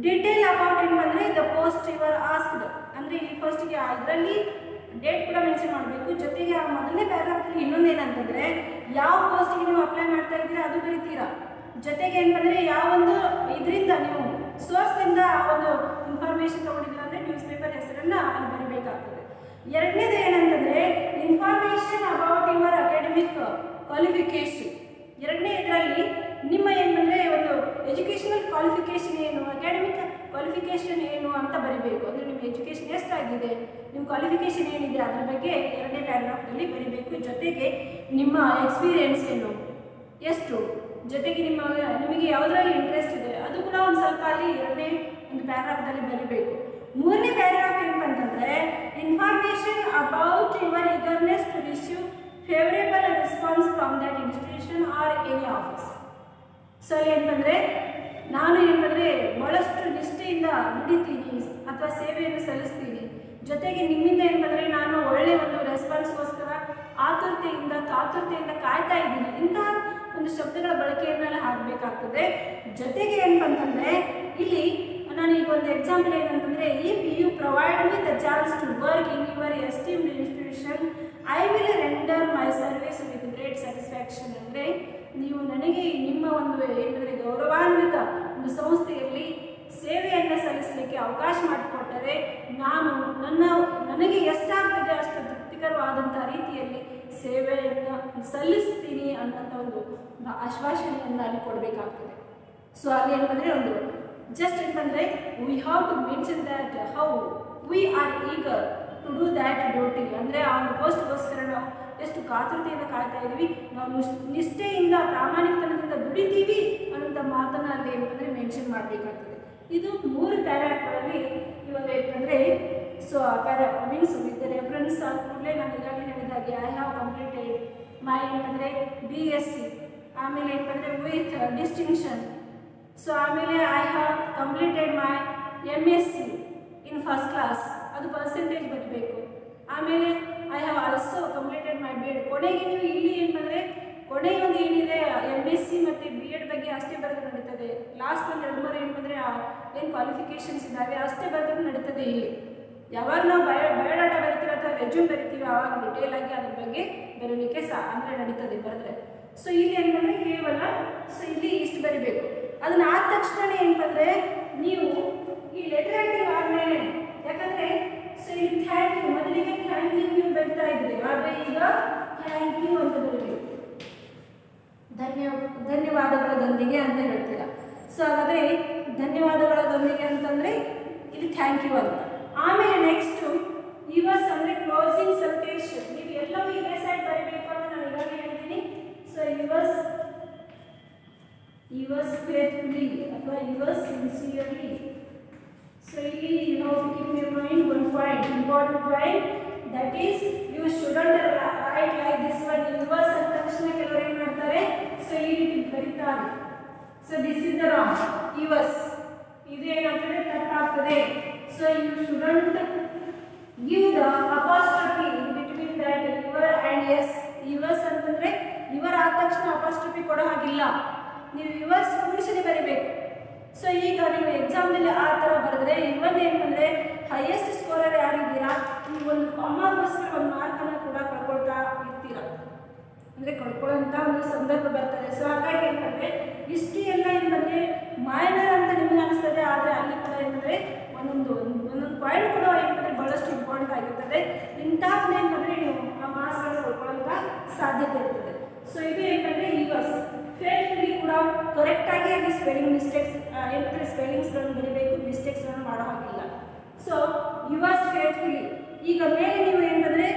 S1: ಡೀಟೇಲ್ ಅಬೌಟ್ ಏನಂದರೆ ದ ಪೋಸ್ಟ್ ಯುವರ್ ಆಸ್ಕ್ಡ್ ಅಂದರೆ ಇಲ್ಲಿ ಫಸ್ಟಿಗೆ ಇದರಲ್ಲಿ ಡೇಟ್ ಕೂಡ ಮೆನ್ಷನ್ ಮಾಡಬೇಕು. ಜೊತೆಗೆ ಆ ಮೊದಲನೇ ಪ್ಯಾರಾಗ್ರಾಫಲ್ಲಿ ಇನ್ನೊಂದು ಏನಂತಂದರೆ ಯಾವ ಪೋಸ್ಟಿಗೆ ನೀವು ಅಪ್ಲೈ ಮಾಡ್ತಾ ಇದ್ದೀರಾ ಅದು ಬರೀತೀರಾ. ಜೊತೆಗೆ ಏನಂದರೆ ಯಾವೊಂದು ಇದರಿಂದ ನೀವು ಸೋರ್ಸ್ನಿಂದ ಆ ಒಂದು ಇನ್ಫಾರ್ಮೇಷನ್ ತೊಗೊಂಡಿದ್ದೀರಾ ಅಂದರೆ ನ್ಯೂಸ್ ಪೇಪರ್ ಹೆಸರನ್ನು ಅಲ್ಲಿ ಬರೀಬೇಕಾಗ್ತದೆ. ಎರಡನೇದು ಏನಂತಂದರೆ information about your academic qualification. ಎರಡನೇ ಇದರಲ್ಲಿ ನಿಮ್ಮ ಏನಂದರೆ ಒಂದು ಎಜುಕೇಷನಲ್ ಕ್ವಾಲಿಫಿಕೇಷನ್ ಏನು, ಅಕಾಡೆಮಿಕ್ ಕ್ವಾಲಿಫಿಕೇಷನ್ ಏನು ಅಂತ ಬರೀಬೇಕು. ಅಂದರೆ ನಿಮ್ಮ ಎಜುಕೇಷನ್ ಎಷ್ಟಾಗಿದೆ, ನಿಮ್ಮ ಕ್ವಾಲಿಫಿಕೇಷನ್ ಏನಿದೆ ಅದರ ಬಗ್ಗೆ ಎರಡನೇ ಪ್ಯಾರಾಗ್ರಾಫ್ನಲ್ಲಿ ಬರೀಬೇಕು. ಜೊತೆಗೆ ನಿಮ್ಮ ಎಕ್ಸ್ಪೀರಿಯೆನ್ಸ್ ಏನು, ಎಷ್ಟು, ಜೊತೆಗೆ ನಿಮಗೆ ಯಾವುದರಲ್ಲಿ ಇಂಟ್ರೆಸ್ಟ್ ಇದೆ ಅದು ಕೂಡ ಒಂದು ಸ್ವಲ್ಪ ಅಲ್ಲಿ ಎರಡನೇ ಒಂದು ಪ್ಯಾರಾಗ್ರಾಫ್ದಲ್ಲಿ ಬರೀಬೇಕು. ಮೂರನೇ ಪ್ಯಾರಾಗ್ರಾಫ್ ಏನಂತಂದರೆ information about your eagerness to receive favourable response from that institution or any office. So ಅಲ್ಲಿ ಏನಂದರೆ ನಾನು ಏನಂದರೆ ಭಾಳಷ್ಟು ನಿಷ್ಠೆಯಿಂದ ದುಡಿತೀನಿ ಅಥವಾ ಸೇವೆಯನ್ನು ಸಲ್ಲಿಸ್ತೀನಿ. ಜೊತೆಗೆ ನಿಮ್ಮಿಂದ ಏನಂದರೆ ನಾನು ಒಳ್ಳೆಯ ಒಂದು ರೆಸ್ಪಾನ್ಸ್ಗೋಸ್ಕರ ಕಾತುರತೆಯಿಂದ ಕಾಯ್ತಾ ಇದ್ದೀನಿ. ಇಂತಹ ಒಂದು ಶಬ್ದಗಳ ಬಳಕೆಯನ್ನೆಲ್ಲ ಹಾಕಬೇಕಾಗ್ತದೆ. ಜೊತೆಗೆ ಏನಂತಂದರೆ ಇಲ್ಲಿ ನಾನು ಈಗ ಒಂದು ಎಕ್ಸಾಂಪಲ್ ಏನಂತಂದರೆ if you provide me the chance to work in your esteemed institution I will render my service with great satisfaction. ಅಂದರೆ ನೀವು ನನಗೆ ನಿಮ್ಮ ಒಂದು ಏನಂದರೆ ಗೌರವಾನ್ವಿತ ಒಂದು ಸಂಸ್ಥೆಯಲ್ಲಿ ಸೇವೆಯನ್ನು ಸಲ್ಲಿಸಲಿಕ್ಕೆ ಅವಕಾಶ ಮಾಡಿಕೊಟ್ಟರೆ ನಾನು ನನಗೆ ಎಷ್ಟಾಗ್ತದೆ ಅಷ್ಟು ತೃಪ್ತಿಕರವಾದಂಥ ರೀತಿಯಲ್ಲಿ ಸೇವೆಯನ್ನು ಸಲ್ಲಿಸ್ತೀನಿ ಅನ್ನೋಂಥ ಒಂದು ಆಶ್ವಾಸನೆಯನ್ನು ಅಲ್ಲಿ ಕೊಡಬೇಕಾಗ್ತದೆ. ಸೊ ಅಲ್ಲಿ ಏನಂದರೆ ಒಂದು ಜಸ್ಟ್ ಏನಂದರೆ we have to mention that how we are eager to do that duty. ಅಂದರೆ ಆ ಒಂದು ಪೋಸ್ಟ್ಗೋಸ್ಕರ ನಾವು ಎಷ್ಟು ಕಾತುರತೆಯಿಂದ ಕಾಯ್ತಾ ಇದ್ದೀವಿ, ನಾವು ನಿಷ್ಠೆಯಿಂದ ಪ್ರಾಮಾಣಿಕತನದಿಂದ ದುಡಿತೀವಿ ಅನ್ನೋಂಥ ಮಾತನ್ನು ಅಲ್ಲಿ ಏನಂದರೆ ಮೆನ್ಷನ್ ಮಾಡಬೇಕಾಗ್ತದೆ. ಇದು 3 ಪ್ಯಾರಾಗ್ರಾಫ್ಗಳಲ್ಲಿ ಇವಾಗ ಏನಂದರೆ ಸೊ ಮೀನ್ಸ್ ವಿತ್ ರೆಫರೆನ್ಸ್ ಆದ ಕೂಡಲೇ ನಾನು ಈಗಾಗಲೇ ಹೇಳಿದಾಗೆ ಐ ಹ್ಯಾವ್ ಕಂಪ್ಲೀಟೆಡ್ ಮೈ ಏನಂದರೆ BSc, ಆಮೇಲೆ ಏನಂದರೆ ವಿತ್ ಡಿಸ್ಟಿಂಕ್ಷನ್. ಸೊ ಆಮೇಲೆ I have completed my MSc in first class, ಅದು ಪರ್ಸೆಂಟೇಜ್ ಬರಬೇಕು. ಆಮೇಲೆ I have also completed my B.Ed. ಕೊನೆಗೆ ನೀವು ಇಲ್ಲಿ ಏನಂದರೆ ಕೊನೆಗೆ ಒಂದು ಏನಿದೆ MSc ಮತ್ತು B.Ed ಬಗ್ಗೆ ಅಷ್ಟೇ ಬರೆದು ನಡೀತದೆ. ಲಾಸ್ಟ್ ಒಂದು 2-3 ಏನಂದರೆ ಏನು ಕ್ವಾಲಿಫಿಕೇಷನ್ಸ್ ಇದ್ದಾವೆ ಅಷ್ಟೇ ಬರೆದು ನಡೀತದೆ. ಇಲ್ಲಿ ಯಾವಾಗ ನಾವು ಬಯೋಡಾಟಾ ಬರಿತೀವಿ ಅಥವಾ ರೆಜ್ಯೂಮ್ ಬರಿತೀವಿ ಆವಾಗ ಡಿಟೇಲ್ ಆಗಿ ಅದ್ರ ಬಗ್ಗೆ ಬರೀಲಿಕ್ಕೆ ಅಂದರೆ ನಡೀತದೆ ಬರೆದ್ರೆ. ಸೊ ಇಲ್ಲಿ ಏನಂದರೆ ಕೇವಲ ಸೊ ಇಲ್ಲಿ ಇಷ್ಟು ಬರಿಬೇಕು. ಅದನ್ನ ಆದ ತಕ್ಷಣ ಏನಂದರೆ ನೀವು ಈ ಲೆಟರ್ ರೈಟಿಂಗ್ ಆದಮೇಲೆ ಯಾಕಂದರೆ ಸೊ ಇಲ್ಲಿ ಥ್ಯಾಂಕ್ ಯು ಮೊದಲಿಗೆ ಥ್ಯಾಂಕ್ ಯು ನೀವು ಬರಿತಾ ಇದ್ರಿ, ಆದರೆ ಈಗ ಥ್ಯಾಂಕ್ ಯು ಅಂತ ಬರಬೇಕು. ಧನ್ಯವಾದಗಳೊಂದಿಗೆ ಅಂತ ಹೇಳ್ತೀರಾ. ಸೊ ಹಾಗಾದರೆ ಧನ್ಯವಾದಗಳೊಂದಿಗೆ ಅಂತಂದರೆ ಇಲ್ಲಿ ಥ್ಯಾಂಕ್ ಯು ಅಂತ. ಆಮೇಲೆ ನೆಕ್ಸ್ಟು ಯುವರ್ಸ್ ಅಂದರೆ ಕ್ಲೋಸಿಂಗ್ ಸಲ್ಯೂಟೇಷನ್. ನೀವು ಎಲ್ಲವೂ ಇದೇ ಸೈಡ್ ಬರೀಬೇಕು ಅಂತ ನಾನು ಈಗಾಗಲೇ ಹೇಳಿದ್ದೀನಿ. ಸೊ ಯುವರ್ಸ್ ಫೇತ್ಫುಲಿ ಅಥವಾ ಯುವರ್ಸ್ ಸಿನ್ಸಿಯರ್ಲಿ. ಸೊ ಇಲ್ಲಿ you have to keep in mind one point, important point, that is you shouldn't write like this one. Yours ಅಂದ ತಕ್ಷಣ ಕೆಲವರು ಏನು ಮಾಡ್ತಾರೆ ಸೊ ಈ ರೀತಿ ಬರೀತಾರೆ. So this is the wrong. Yours ಇದು ಏನಾಗ್ತದೆ ತಪ್ಪಾಗ್ತದೆ. So you shouldn't give the apostrophe in between that your and s. Yours ಅಂತಂದರೆ ಯುವರ್ ಆದ ತಕ್ಷಣ ಅಪಾಸ್ಟ್ರಫಿ ಕೊಡೋ ಹಾಗಿಲ್ಲ, ನೀವು ಯುವರ್ಸ್ ಕೂಡಿಸಲಿ ಬರೀಬೇಕು. ಸೊ ಈಗ ನೀವು ಎಕ್ಸಾಮ್ನಲ್ಲಿ ಆ ಥರ ಬರೆದ್ರೆ ಇವತ್ತು ಏನಂದರೆ ಹೈಯೆಸ್ಟ್ ಸ್ಕೋರರ್ ಯಾರಿದ್ದೀರಾ ನೀವು ಒಂದು ಅಮ್ಮಗೋಸ್ಕರ ಒಂದು ಮಾರ್ಕನ್ನು ಕೂಡ ಕಳ್ಕೊಳ್ತಾ ಇರ್ತೀರ, ಅಂದರೆ ಕಳ್ಕೊಳ್ಳೋಂಥ ಒಂದು ಸಂದರ್ಭ ಬರ್ತದೆ. ಸೊ ಹಾಗಾಗಿ ಏನಂದರೆ ಇಷ್ಟು ಎಲ್ಲ ಏನಂದರೆ ಮೈನರ್ ಅಂತ ನಿಮ್ಗೆ ಅನಿಸ್ತದೆ, ಆದರೆ ಅಲ್ಲಿ ಕೂಡ ಏನಂದರೆ ಒಂದೊಂದು ಪಾಯಿಂಟ್ ಕೂಡ ಏನಂದರೆ ಭಾಳಷ್ಟು ಇಂಪಾರ್ಟೆಂಟ್ ಆಗಿರ್ತದೆ. ಇಂಥದ್ದೇನಂದರೆ ನೀವು ಆ ಮಾರ್ಕ್ಸ್ಗಳನ್ನು ಕಳ್ಕೊಳ್ಳೋಂಥ ಸಾಧ್ಯತೆ ಇರ್ತದೆ. ಸೊ ಇದು ಏನಂದರೆ ಯುವರ್ಸ್ ಫೇಲ್ಫುಲಿ ಕೂಡ ಕರೆಕ್ಟಾಗಿ ಅಲ್ಲಿ ಸ್ಪೆಲ್ಲಿಂಗ್ ಮಿಸ್ಟೇಕ್ಸ್ ಏನಂದರೆ ಸ್ಪೆಲ್ಲಿಂಗ್ಸ್ಗಳನ್ನು ಬರೀಬೇಕು, ಮಿಸ್ಟೇಕ್ಸ್ಗಳನ್ನು ಮಾಡೋ ಹಾಗಿಲ್ಲ. ಸೊ ಯುವರ್ಸ್ ಫೇಲ್ಫುಲಿ ಈಗ ಮೇಲೆ ನೀವು ಏನಂದರೆ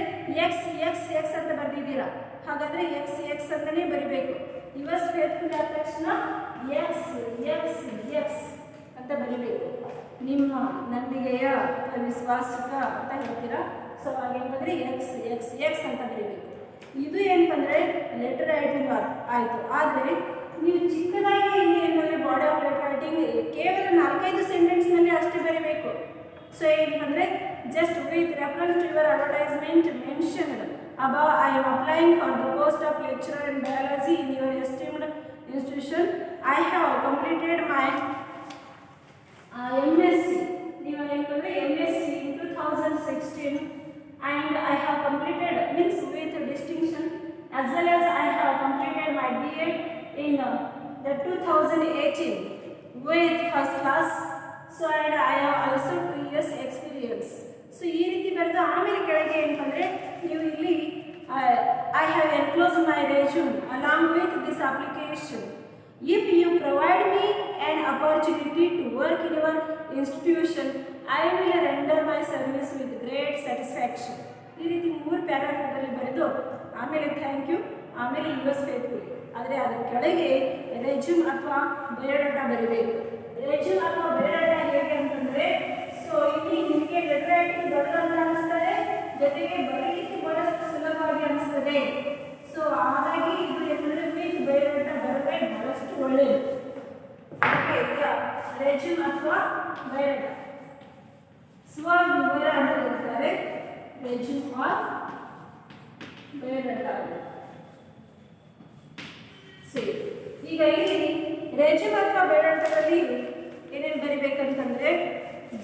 S1: ಎಕ್ಸ್ ಎಕ್ಸ್ ಎಕ್ಸ್ ಅಂತ ಬರೆದಿದ್ದೀರಾ, ಹಾಗಾದರೆ ಎಕ್ಸ್ ಎಕ್ಸ್ ಅಂತಲೇ ಬರಿಬೇಕು. ಯುವರ್ಸ್ ಫೇತ್ಫುಲ್ ಆದ ತಕ್ಷಣ ಎಕ್ಸ್ ಎಕ್ಸ್ ಎಕ್ಸ್ ಅಂತ ಬರಿಬೇಕು. ನಿಮ್ಮ ನಂಬಿಕೆಯ ವಿಶ್ವಾಸಕ ಅಂತ ಹೇಳ್ತೀರಾ. ಸೊ ಹಾಗೇನಂದರೆ ಎಕ್ಸ್ ಎಕ್ಸ್ ಎಕ್ಸ್ ಅಂತ ಬರಿಬೇಕು. ಇದು ಏನಂದರೆ ಲೆಟರ್ ರೈಟಿಂಗ್ ಆಯಿತು. ಆದರೆ ನೀವು ಚಿಕ್ಕದಾಗಿ ಇಲ್ಲಿ ಏನಂದರೆ ಬಾಡಿ ಆಫ್ ಲೆಟರ್ ರೈಟಿಂಗ್ ಕೇವಲ 4-5 ಸೆಂಟೆನ್ಸ್ನಲ್ಲಿ ಅಷ್ಟೇ ಬರೀಬೇಕು. ಸೊ ಏನಂದರೆ just with reference to your advertisement mentioned above, I am applying for the post of lecturer in biology in your esteemed institution. I have completed my MSc. ನೀವು ಏನಂದರೆ MSc in 2016 and I have completed means with distinction, as well as I have completed my BA in the 2018 with first class. So and I have also 2 years experience. So ಈ ರೀತಿ ಬರೆದು ಆಮೇಲೆ ಕೆಳಗೆ ಏನಂದರೆ ನೀವು ಇಲ್ಲಿ I have enclosed my resume along with this application. If you provide me an opportunity to work in your institution, I will render my service with great satisfaction. ಈ ರೀತಿ 3 ಪ್ಯಾರಾಗ್ರಾಫ್ಗಳಲ್ಲಿ ಬರೆದು ಆಮೇಲೆ ಥ್ಯಾಂಕ್ ಯು, ಆಮೇಲೆ ಯುವರ್ಸ್ ಫೇತ್ಫುಲ್. ಆದರೆ ಅದರ ಕೆಳಗೆ resume ಅಥವಾ biodata ಬರೀಬೇಕು. ರೆಸ್ಯೂಮ್ ಅಥವಾ ಬಯೋಡಾಟಾ ಹೇಗೆ ಅಂತಂದರೆ, ಸೊ ಇಲ್ಲಿ ನಿಮಗೆ ಲೆಟರ್ ರೈಟಿಂಗ್ ದೊಡ್ಡದಂತ ಅನಿಸ್ತದೆ, ಜೊತೆಗೆ ಬರೀಲಿಕ್ಕೆ ಬಹಳಷ್ಟು ಸುಲಭವಾಗಿ ಅನಿಸ್ತದೆ. ಸೊ ಹಾಗಾಗಿ ಇದು ಏನಂದರೆ ವಿತ್ ಬಯೋಡಾಟಾ ಬರದೆ ಬಹಳಷ್ಟು ಒಳ್ಳೆಯದು. ಈಗ ರೆಸ್ಯೂಮ್ ಅಥವಾ ಬಯೋಡಾಟಾ ಸ್ವವಿವರ ಅಂತ ಹೇಳ್ತಾರೆ. Resume or biodata. ಸರಿ, ಈಗ ಇಲ್ಲಿ ರೆಸ್ಯೂಮ್ ಅಥವಾ ಬಯೋಡಾಟಾದಲ್ಲಿ ಏನೇನು ಬರಿಬೇಕಂತಂದರೆ,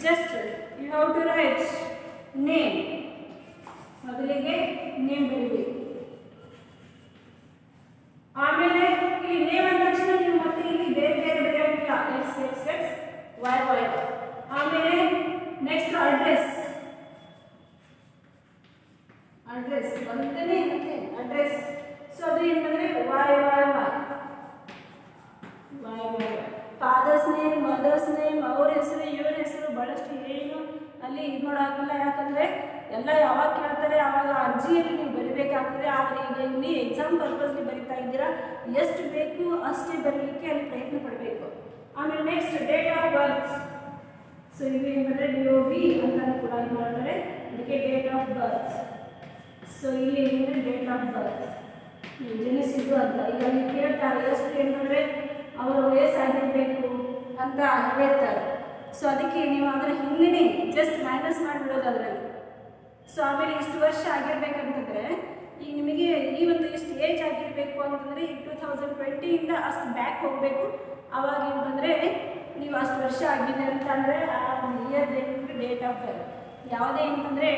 S1: just you have to write name. ಮೊದಲಿಗೆ ನೇಮ್ ಬರೀಬೇಕು. ಆಮೇಲೆ ಇಲ್ಲಿ ನೇಮ್ ಅಂದ ತಕ್ಷಣ ನೀವು ಮತ್ತೆ ಇಲ್ಲಿ ಬೇರೆ ಬೇರೆ ಬರೆಯೋದಿಲ್ಲ, X X X Y Y. ಆಮೇಲೆ ನೆಕ್ಸ್ಟ್ ಅಡ್ರೆಸ್. ಅಡ್ರೆಸ್ ಬಂತನೇ ಮತ್ತೆ ಅಡ್ರೆಸ್. ಸೊ ಅದು ಏನಂದರೆ Y Y Y Y Y. Father's name, mother's name, ಅವ್ರ ಹೆಸರು ಇವ್ರ ಹೆಸರು ಭಾಳಷ್ಟು ಏನು ಅಲ್ಲಿ ಇದು ಮಾಡೋಕ್ಕಿಲ್ಲ. ಯಾಕಂದರೆ ಎಲ್ಲ ಯಾವಾಗ ಕೇಳ್ತಾರೆ ಆವಾಗ ಅರ್ಜಿಯಲ್ಲಿ ನೀವು ಬರಿಬೇಕಾಗ್ತದೆ. ಆದರೆ ಈಗ ಇಲ್ಲಿ ಎಕ್ಸಾಮ್ ಪರ್ಪಸ್ಗೆ ಬರಿತಾ ಇದ್ದೀರಾ, ಎಷ್ಟು ಬೇಕು ಅಷ್ಟೇ ಬರೀಲಿಕ್ಕೆ ಅಲ್ಲಿ ಪ್ರಯತ್ನ ಪಡಬೇಕು. ಆಮೇಲೆ next date of birth. So ಇದು ಏನಂದರೆ DOB ಅಂತ ಕೂಡ ಇದು ಮಾಡ್ತಾರೆ, ಅದಕ್ಕೆ ಡೇಟ್ ಆಫ್ ಬರ್ತ್. ಸೊ ಇಲ್ಲಿ ಏನಂದರೆ ಡೇಟ್ ಆಫ್ ಬರ್ತ್ ಜನಿಸಿದ್ದು ಅಂತ. ಈಗ ಅಲ್ಲಿ ಕೇಳ್ತಾರೆ ಎಷ್ಟು ಏನಂದರೆ ಅವರ ವಯಸ್ಸಾಗಿರಬೇಕು ಅಂತ ಹೇಳ್ತಾರೆ. ಸೊ ಅದಕ್ಕೆ ನೀವು ಅದರ ಹಿಂದೆ ಜಸ್ಟ್ ಮೈನಸ್ ಮಾಡಿಬಿಡೋದು ಅದರಲ್ಲಿ. ಸೊ ಆಮೇಲೆ ಇಷ್ಟು ವರ್ಷ ಆಗಿರಬೇಕಂತಂದರೆ ಈಗ ನಿಮಗೆ ಈ ಒಂದು ಇಷ್ಟು ಏಜ್ ಆಗಿರಬೇಕು ಅಂತಂದರೆ ಈ 2020ಇಂದ ಅಷ್ಟು ಬ್ಯಾಕ್ ಹೋಗಬೇಕು. ಆವಾಗ ಏನಂದರೆ ನೀವು ಅಷ್ಟು ವರ್ಷ ಆಗಿದೆ ಅಂತಂದರೆ ಆ ಒಂದು ಇಯರ್ ಡೇಟ್ ಆಫ್ ಬರ್ತ್ ಯಾವುದೇ ಅಂತಂದರೆ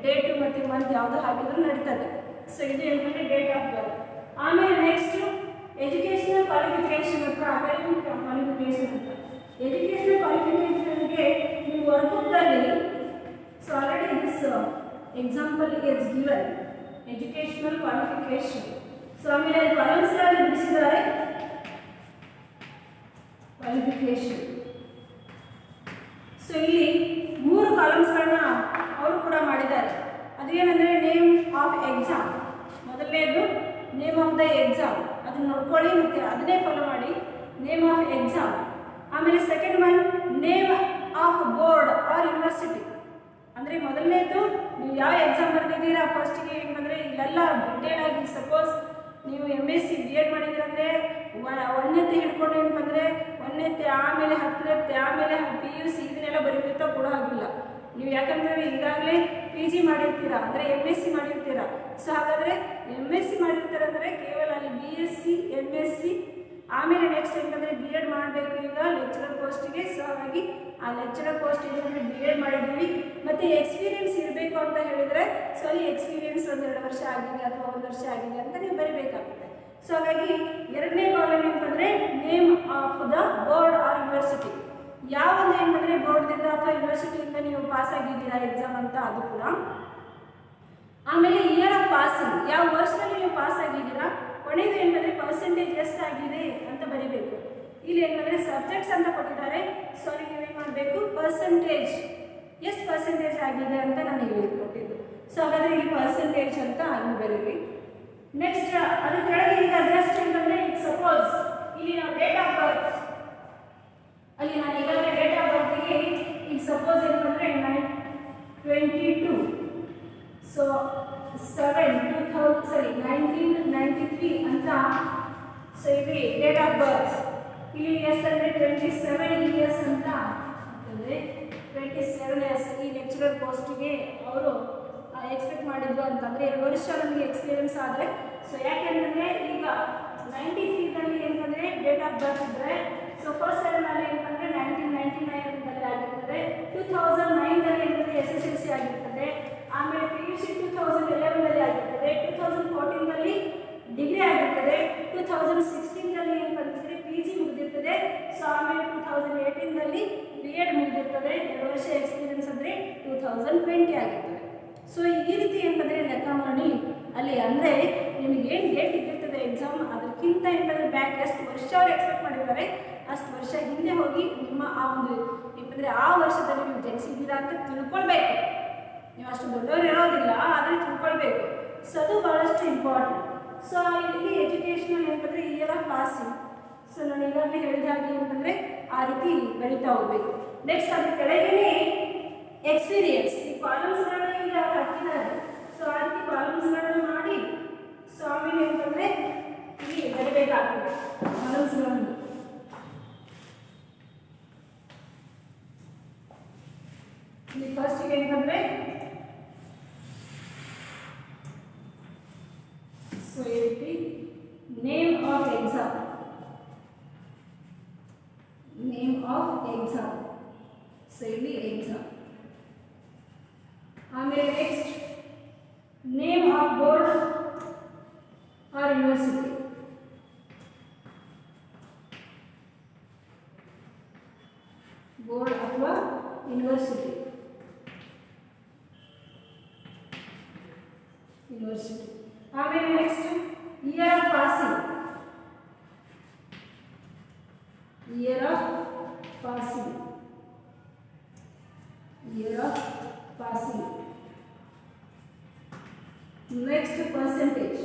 S1: ಡೇಟು ಮತ್ತು ಮಂತ್ ಯಾವುದು ಹಾಕಿದ್ರೂ ನಡೀತದೆ. ಸೊ ಇದು ಏನಂದರೆ ಡೇಟ್ ಆಫ್ ಬರ್ತ್. ಆಮೇಲೆ ನೆಕ್ಸ್ಟು ಎಜುಕೇಷನಲ್ ಕ್ವಾಲಿಫಿಕೇಷನ್ ಅಥವಾ ಅಕಾಡೆಮಿಕ್ ಕ್ವಾಲಿಫಿಕೇಷನ್ ಅಂತ. ಎಜುಕೇಷನಲ್ ಕ್ವಾಲಿಫಿಕೇಷನ್ಗೆ ನೀವು ವರ್ಕುದಲ್ಲಿ so already this example is given educational qualification. So ಆಮೇಲೆ ಕಾಲಮ್ಸ್ಗಳಲ್ಲಿ ಬಿಡಿಸಿದ್ದಾರೆ ಕ್ವಾಲಿಫಿಕೇಷನ್. ಸೊ ಇಲ್ಲಿ 3 ಕಾಲಮ್ಸ್ಗಳನ್ನ ಅವರು ಕೂಡ ಮಾಡಿದ್ದಾರೆ. ಅದೇನೆಂದರೆ ನೇಮ್ ಆಫ್ ಎಕ್ಸಾಮ್. ಮೊದಲನೇದು ನೇಮ್ ಆಫ್ ದ ಎಕ್ಸಾಮ್, ಅದನ್ನು ನೋಡ್ಕೊಳ್ಳಿ ಮತ್ತು ಅದನ್ನೇ ಫಾಲೋ ಮಾಡಿ. Name of exam. ಆಮೇಲೆ second one name of board or university. ಅಂದರೆ ಮೊದಲನೇದು ನೀವು ಯಾವ ಎಕ್ಸಾಮ್ ಬರೆದಿದ್ದೀರಾ ಫಸ್ಟಿಗೆ ಏನಂದರೆ ಇಲ್ಲೆಲ್ಲ ಡಿಟೇಲ್ ಆಗಿ. ಸಪೋಸ್ ನೀವು MSc BEd ಮಾಡಿದ್ರಂದರೆ 1ನೇತೆ ಹಿಡ್ಕೊಂಡು ಏನಂದರೆ 1ನೇತೆ ಆಮೇಲೆ 10ನೇತೆ ಆಮೇಲೆ PUC ಇದನ್ನೆಲ್ಲ ಬರೀತಾ ಕೂಡ ಆಗಿಲ್ಲ ನೀವು. ಯಾಕಂದರೆ ಈಗಾಗಲೇ PG ಮಾಡಿರ್ತೀರಾ, ಅಂದರೆ MSc ಮಾಡಿರ್ತೀರಾ. ಸೊ ಹಾಗಾದರೆ MSc ಮಾಡಿರ್ತಾರೆ ಅಂದರೆ ಕೇವಲ ಅಲ್ಲಿ BSc MSc ಆಮೇಲೆ ನೆಕ್ಸ್ಟ್ ಏನಂದರೆ BEd ಮಾಡಬೇಕು ಈಗ ಲೆಕ್ಚರರ್ ಪೋಸ್ಟಿಗೆ. ಸೊ ಹಾಗಾಗಿ ಆ ಲೆಕ್ಚರರ್ ಪೋಸ್ಟ್ ಏನಂದರೆ BEd ಮಾಡಿದ್ದೀವಿ. ಮತ್ತು ಎಕ್ಸ್ಪೀರಿಯನ್ಸ್ ಇರಬೇಕು ಅಂತ ಹೇಳಿದರೆ ಸೊ ಅಲ್ಲಿ ಎಕ್ಸ್ಪೀರಿಯನ್ಸ್ 1-2 ವರ್ಷ ಆಗಿದೆ ಅಥವಾ 1 ವರ್ಷ ಆಗಿದೆ ಅಂತ ನೀವು ಬರೀಬೇಕಾಗುತ್ತೆ. ಸೊ ಹಾಗಾಗಿ 2ನೇ ಕಾಲಮ್ ಏನಂತಂದರೆ name of the board or university. ಯಾವ ಒಂದು ಏನಂದರೆ ಬೋರ್ಡ್ದಿಂದ ಅಥವಾ ಯೂನಿವರ್ಸಿಟಿಯಿಂದ ನೀವು ಪಾಸ್ ಆಗಿದ್ದೀರಾ ಎಕ್ಸಾಮ್ ಅಂತ ಅದು ಕೂಡ. ಆಮೇಲೆ ಇಯರ್ ಆಫ್ ಪಾಸಿಂಗ್, ಯಾವ ವರ್ಷದಲ್ಲಿ ನೀವು ಪಾಸ್ ಆಗಿದ್ದೀರಾ. ಕೊನೆಯದು ಏನಂದರೆ ಪರ್ಸೆಂಟೇಜ್ ಎಷ್ಟಾಗಿದೆ ಅಂತ ಬರೀಬೇಕು. ಇಲ್ಲಿ ಏನಂದರೆ ಸಬ್ಜೆಕ್ಟ್ಸ್ ಅಂತ ಕೊಟ್ಟಿದ್ದಾರೆ. ಸೊ ನೀವೇನು ಮಾಡಬೇಕು ಪರ್ಸೆಂಟೇಜ್ ಎಷ್ಟು ಪರ್ಸೆಂಟೇಜ್ ಆಗಿದೆ ಅಂತ ನಾನು ಇಲ್ಲಿ ಕೊಟ್ಟಿದ್ದು. ಸೊ ಹಾಗಾದರೆ ಇಲ್ಲಿ ಪರ್ಸೆಂಟೇಜ್ ಅಂತ ನೀವು ಬರೀರಿ. ನೆಕ್ಸ್ಟ್ ಅದ್ರ ಕೆಳಗೆ ಈಗ ಜಸ್ಟ್ ಅಂತಂದರೆ ಈಗ ಸಪೋಸ್ ಇಲ್ಲಿ ನಾವು ಡೇಟ್ ಆಫ್ ಬರ್ತ್ ಅಲ್ಲಿ ನಾನು ಈಗಾಗಲೇ ಡೇಟ್ ಆಫ್ ಬರ್ತ್ಗೆ ಈಗ ಸಪೋಸ್ ಏನಂದರೆ 22 ಸೊ 1993 ಅಂತ. ಸೊ ಇಲ್ಲಿ ಡೇಟ್ ಆಫ್ ಬರ್ತ್ ಇಲ್ಲಿ ಎಷ್ಟಂದರೆ 27 ಇಯರ್ಸ್ ಅಂತ ಅಂತಂದರೆ 27 ಇಯರ್ಸ್ ಈ ಲೆಕ್ಚರರ್ ಪೋಸ್ಟಿಗೆ ಅವರು ಎಕ್ಸ್ಪೆಕ್ಟ್ ಮಾಡಿದ್ರು ಅಂತಂದರೆ 2 ವರ್ಷ ನಮಗೆ ಎಕ್ಸ್ಪೀರಿಯನ್ಸ್ ಆದರೆ. ಸೊ ಯಾಕೆಂತಂದರೆ ಈಗ 93ದಲ್ಲಿ ಏನಂದರೆ ಡೇಟ್ ಆಫ್ ಬರ್ತ್ ಇದ್ದರೆ ಸೊ ಫಸ್ಟ್ ಟೈಮಲ್ಲಿ ಏನಂದರೆ 1999 ಆಗಿರ್ತದೆ, 2009ದಲ್ಲಿ ಏನಂದರೆ SSLC ಆಗಿರ್ತದೆ, ಆಮೇಲೆ PUC 2011ದಲ್ಲಿ ಆಗಿರ್ತದೆ, 2014ದಲ್ಲಿ ಡಿಗ್ರಿ ಆಗಿರ್ತದೆ, 2016ದಲ್ಲಿ ಏನಂತಂದರೆ PG ಮುಗಿದಿರ್ತದೆ. ಸೊ ಆಮೇಲೆ 2018ದಲ್ಲಿ B.Ed ಮುಗಿದಿರ್ತದೆ. 2 ವರ್ಷ ಎಕ್ಸ್ಪೀರಿಯನ್ಸ್ ಅಂದರೆ 2020 ಆಗಿರ್ತದೆ. ಸೊ ಈ ರೀತಿ ಏನಂದರೆ ಲೆಕ್ಕ ಮಾಡಿ ಅಲ್ಲಿ ಅಂದರೆ ನಿಮಗೆ ಏನು ಡೇಟ್ ಇದ್ದಿರ್ತದೆ ಎಕ್ಸಾಮ್ ಅದಕ್ಕಿಂತ ಏನಂದರೆ ಬ್ಯಾಕ್ ಎಷ್ಟು ವರ್ಷ ಅವ್ರು ಎಕ್ಸ್ಪೆಕ್ಟ್ ಮಾಡಿದ್ದಾರೆ ಅಷ್ಟು ವರ್ಷ ಹಿಂದೆ ಹೋಗಿ ನಿಮ್ಮ ಆ ಒಂದು ಏನಂದರೆ ಆ ವರ್ಷದಲ್ಲಿ ನೀವು ಜನಿಸಿದ್ದೀರಾ ಅಂತ ತಿಳ್ಕೊಳ್ಬೇಕು. ನೀವು ಅಷ್ಟು ದೊಡ್ಡವರು ಇರೋದಿಲ್ಲ ಆದರೆ ತಿಳ್ಕೊಳ್ಬೇಕು. ಸೊ ಅದು ಭಾಳಷ್ಟು ಇಂಪಾರ್ಟೆಂಟ್. ಸೊ ಇಲ್ಲಿ ಎಜುಕೇಷನಲ್ ಏನಂದರೆ ಇಯರ್ ಆಫ್ ಪಾಸಿಂಗ್. ಸೊ ನಾನು ಈಗಾಗಲೇ ಹೇಳಿದ ಹಾಗೆ ಏನಂದರೆ ಆ ರೀತಿ ಬರೀತಾ ಹೋಗಬೇಕು. ನೆಕ್ಸ್ಟ್ ಅದ್ರ ಕೆಳಗೇ ಎಕ್ಸ್ಪೀರಿಯನ್ಸ್ ಈ ಕಾಲಮ್ಸ್ಗಳನ್ನ ಈಗ ಹಾಕಿದ್ದಾರೆ. ಸೊ ಆ ರೀತಿ ಕಾಲಮ್ಸ್ಗಳನ್ನು ಮಾಡಿ ಸೊ ಆಮೇಲೆ ಏನಂತಂದರೆ ಇಲ್ಲಿ ಬರೀಬೇಕಾಗ್ತದೆ ಕಾಲಮ್ಸ್ಗಳನ್ನು. ಇಲ್ಲಿ ಫಸ್ಟಿಗೆ ಏನಂತಂದರೆ ಸೊ ಈ ರೀತಿ name of exam, name of exam. So ಇಲ್ಲಿ ಎಕ್ಸಾಮ್. ಆಮೇಲೆ next name of board or university, board ಅಥವಾ ಯೂನಿವರ್ಸಿಟಿ, ಯೂನಿವರ್ಸಿಟಿ. ಆಮೇಲೆ next year of passing, year of passing, year of passing. Next percentage,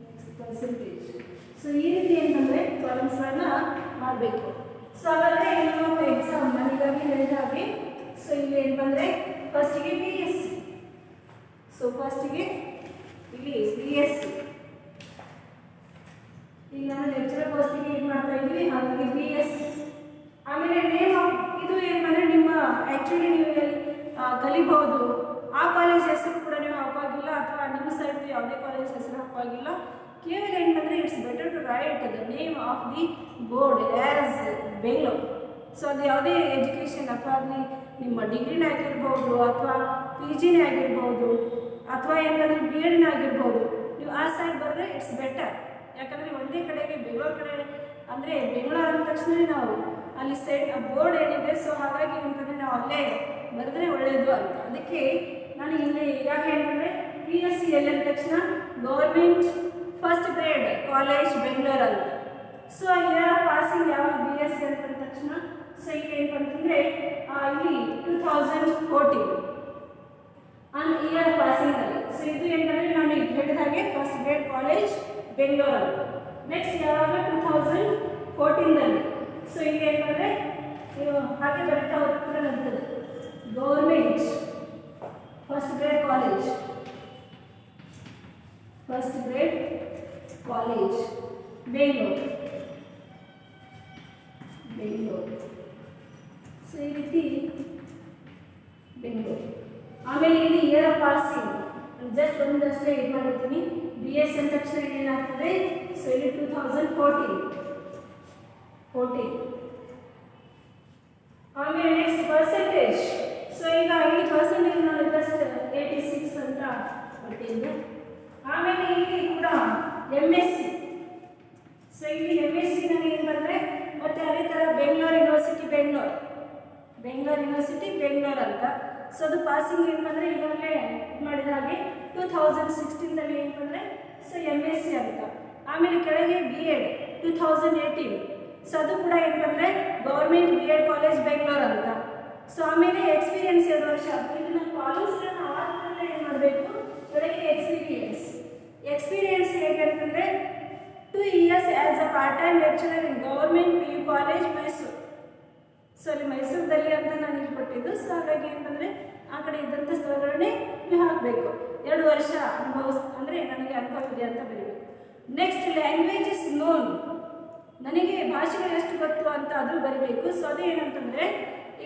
S1: next percentage. So ಈ ರೀತಿ ಏನಂದರೆ ಕಾಲಮ್ಸ್ಗಳನ್ನ ಮಾಡಬೇಕು. So ಹಾಗಾದರೆ ಏನು ಎಕ್ಸಾಮ್ ನನಗಾಗಿ ಹೇಳಿದ ಹಾಗೆ ಸೊ ಇಲ್ಲಿ ಏನಂದರೆ ಫಸ್ಟಿಗೆ BSc. ಸೊ ಫಸ್ಟಿಗೆ ಇಲ್ಲಿ BSc. ಈಗ ನಾವು ಲೆಕ್ಚರರ್ ಪೋಸ್ಟಿಗೆ ಏನು ಮಾಡ್ತಾ ಇದ್ವಿ ಹಾಗಾಗಿ BSc. ಆಮೇಲೆ ನೇಮ್ ಆಫ್ ಇದು ಏನಂದರೆ ನಿಮ್ಮ ಆ್ಯಕ್ಚುಲಿ ನೀವು ಕಲಿಬಹುದು ಆ ಕಾಲೇಜ್ ಹೆಸರು ಕೂಡ ನೀವು ಹಾಕೋಗಿಲ್ಲ ಅಥವಾ ನಿಮ್ಮ ಸೈಡ್ ಯಾವುದೇ ಕಾಲೇಜ್ ಹೆಸರು ಹಾಕೋಗಿಲ್ಲ. ಕೇವಲ ಏನಂದರೆ it's better to write the name of the board as Bengaluru. So ಅದು ಯಾವುದೇ ಎಜುಕೇಷನ್ ಅಥವಾ ಅಲ್ಲಿ ನಿಮ್ಮ ಡಿಗ್ರಿನೇ ಆಗಿರ್ಬೋದು ಅಥವಾ PGನೇ ಆಗಿರ್ಬೋದು ಅಥವಾ ಏನಂದರೆ B.Edನೇ ಆಗಿರ್ಬೋದು, ನೀವು ಆ ಸೈಡ್ ಬರೆದ್ರೆ ಇಟ್ಸ್ ಬೆಟರ್. ಯಾಕಂದರೆ ಒಂದೇ ಕಡೆಗೆ ಬೆಂಗಳೂರು ಕಡೆ ಅಂದರೆ ಬೆಂಗಳೂರು ಅಂದ ತಕ್ಷಣ ನಾವು ಅಲ್ಲಿ ಸೈಡ್ ಬೋರ್ಡ್ ಏನಿದೆ ಸೊ ಹಾಗಾಗಿ ಏನಂತಂದರೆ ನಾವು ಅಲ್ಲೇ ಬರೆದ್ರೆ ಒಳ್ಳೆಯದು ಅಂತ. ಅದಕ್ಕೆ ನಾನು ಇಲ್ಲಿ ಯಾಕೆ ಏನಂದರೆ PSc ಅಂದ ತಕ್ಷಣ government first grade college Bengaluru ಅಂತ. ಸೊ ಇಯರ್ ಆಫ್ ಪಾಸಿಂಗ್ ಯಾವಾಗ BSc ಅಂತ ತಕ್ಷಣ ಸೊ ಈಗ ಏನು ಅಂತಂದರೆ ಇಲ್ಲಿ 2014 ಆನ್ ಇಯರ್ ಪಾಸಿಂಗಲ್ಲಿ. ಸೊ ಇದು ಏನಂದರೆ ನಾನು ಈಗ ಹೇಳಿದ ಹಾಗೆ ಫಸ್ಟ್ ಗ್ರೇಡ್ ಕಾಲೇಜ್ ಬೆಂಗಳೂರು ಅಂತ. ನೆಕ್ಸ್ಟ್ ಯಾವಾಗ 2014ದಲ್ಲಿ. ಸೊ ಈಗ ಏನಂದರೆ ನೀವು ಹಾಗೆ ಬರೀತಾ ಹೋಗ್ತಾ ಇರ್ತದೆ government first grade college, first grade college Bengaluru, Bengaluru. So ಈ ರೀತಿ ಬೆಂಗಳೂರು. ಆಮೇಲೆ ಇಲ್ಲಿ ಇಯರ್ ಆಫ್ ಪಾಸಿಂಗ್ ಜಸ್ಟ್ ಒಂದಷ್ಟೇ ಇದು ಮಾಡಿರ್ತೀನಿ. BSc ಅಂದ ತಕ್ಷಣ ಏನಾಗ್ತದೆ ಸೊ ಇಲ್ಲಿ 2014. ಆಮೇಲೆ ನೆಕ್ಸ್ಟ್ ಪರ್ಸೆಂಟೇಜ್. ಸೊ ಈಗ ಈ ಪರ್ಸೆಂಟೇಜ್ ನಾನು ಜಸ್ಟ್ 86 ಅಂತ ಕೊಟ್ಟಿದ್ದೆ. ಆಮೇಲೆ ಇಲ್ಲಿ ಕೂಡ MSc. ಸೊ ಇಲ್ಲಿ MSc ನನಗೆ ಏನು ಬಂದರೆ ಮತ್ತು ಅದೇ ಥರ ಬೆಂಗಳೂರು ಯೂನಿವರ್ಸಿಟಿ ಬೆಂಗಳೂರು, ಬೆಂಗಳೂರು ಯೂನಿವರ್ಸಿಟಿ ಬೆಂಗಳೂರು ಅಂತ. ಸೊ ಅದು ಪಾಸಿಂಗ್ ಏನು ಬಂದರೆ ಈಗಾಗಲೇ ಇದು ಮಾಡಿದ ಹಾಗೆ 2016ದಲ್ಲಿ ಏನು ಬಂದರೆ ಸೊ MSc ಅಂತ. ಆಮೇಲೆ ಕೆಳಗೆ B.Ed 2018. ಸೊ ಅದು ಕೂಡ ಏನಪ್ಪ ಅಂದರೆ ಗೌರ್ಮೆಂಟ್ BEd ಕಾಲೇಜ್ ಬೆಂಗಳೂರು ಅಂತ. ಸೊ ಆಮೇಲೆ ಎಕ್ಸ್ಪೀರಿಯನ್ಸ್ 2 ವರ್ಷ. ಇದನ್ನ ಕಾಲೇಜ್ಗಳನ್ನ ಆದ್ಮೇಲೆ ಏನು ಮಾಡಬೇಕು, ಇವರಿಗೆ ಎಕ್ಸ್ಪೀರಿಯನ್ಸ್ ಹೇಗೆ ಅಂತಂದರೆ 2 years as a part time lecturer in government PU college Mysuru. So ಅಲ್ಲಿ ಮೈಸೂರಲ್ಲಿ ಅಂತ ನಾನು ಇಲ್ಲಿ ಕೊಟ್ಟಿದ್ದು. ಸೊ ಹಾಗಾಗಿ ಏನಂದರೆ ಆ ಕಡೆ ಇದ್ದಂಥ ಸ್ಥಳಗಳನ್ನೇ ನೀವು ಹಾಕಬೇಕು. 2 ವರ್ಷ ಅಂದರೆ ನನಗೆ ಅನುಭವ ಇದೆ ಅಂತ ಬರೀಬೇಕು. ನೆಕ್ಸ್ಟ್ ಲ್ಯಾಂಗ್ವೇಜ್ ಇಸ್ ನೋನ್, ನನಗೆ ಭಾಷೆಗಳು ಎಷ್ಟು ಗೊತ್ತು ಅಂತ ಅದು ಬರೀಬೇಕು. ಸೊ ಅದು ಏನಂತಂದರೆ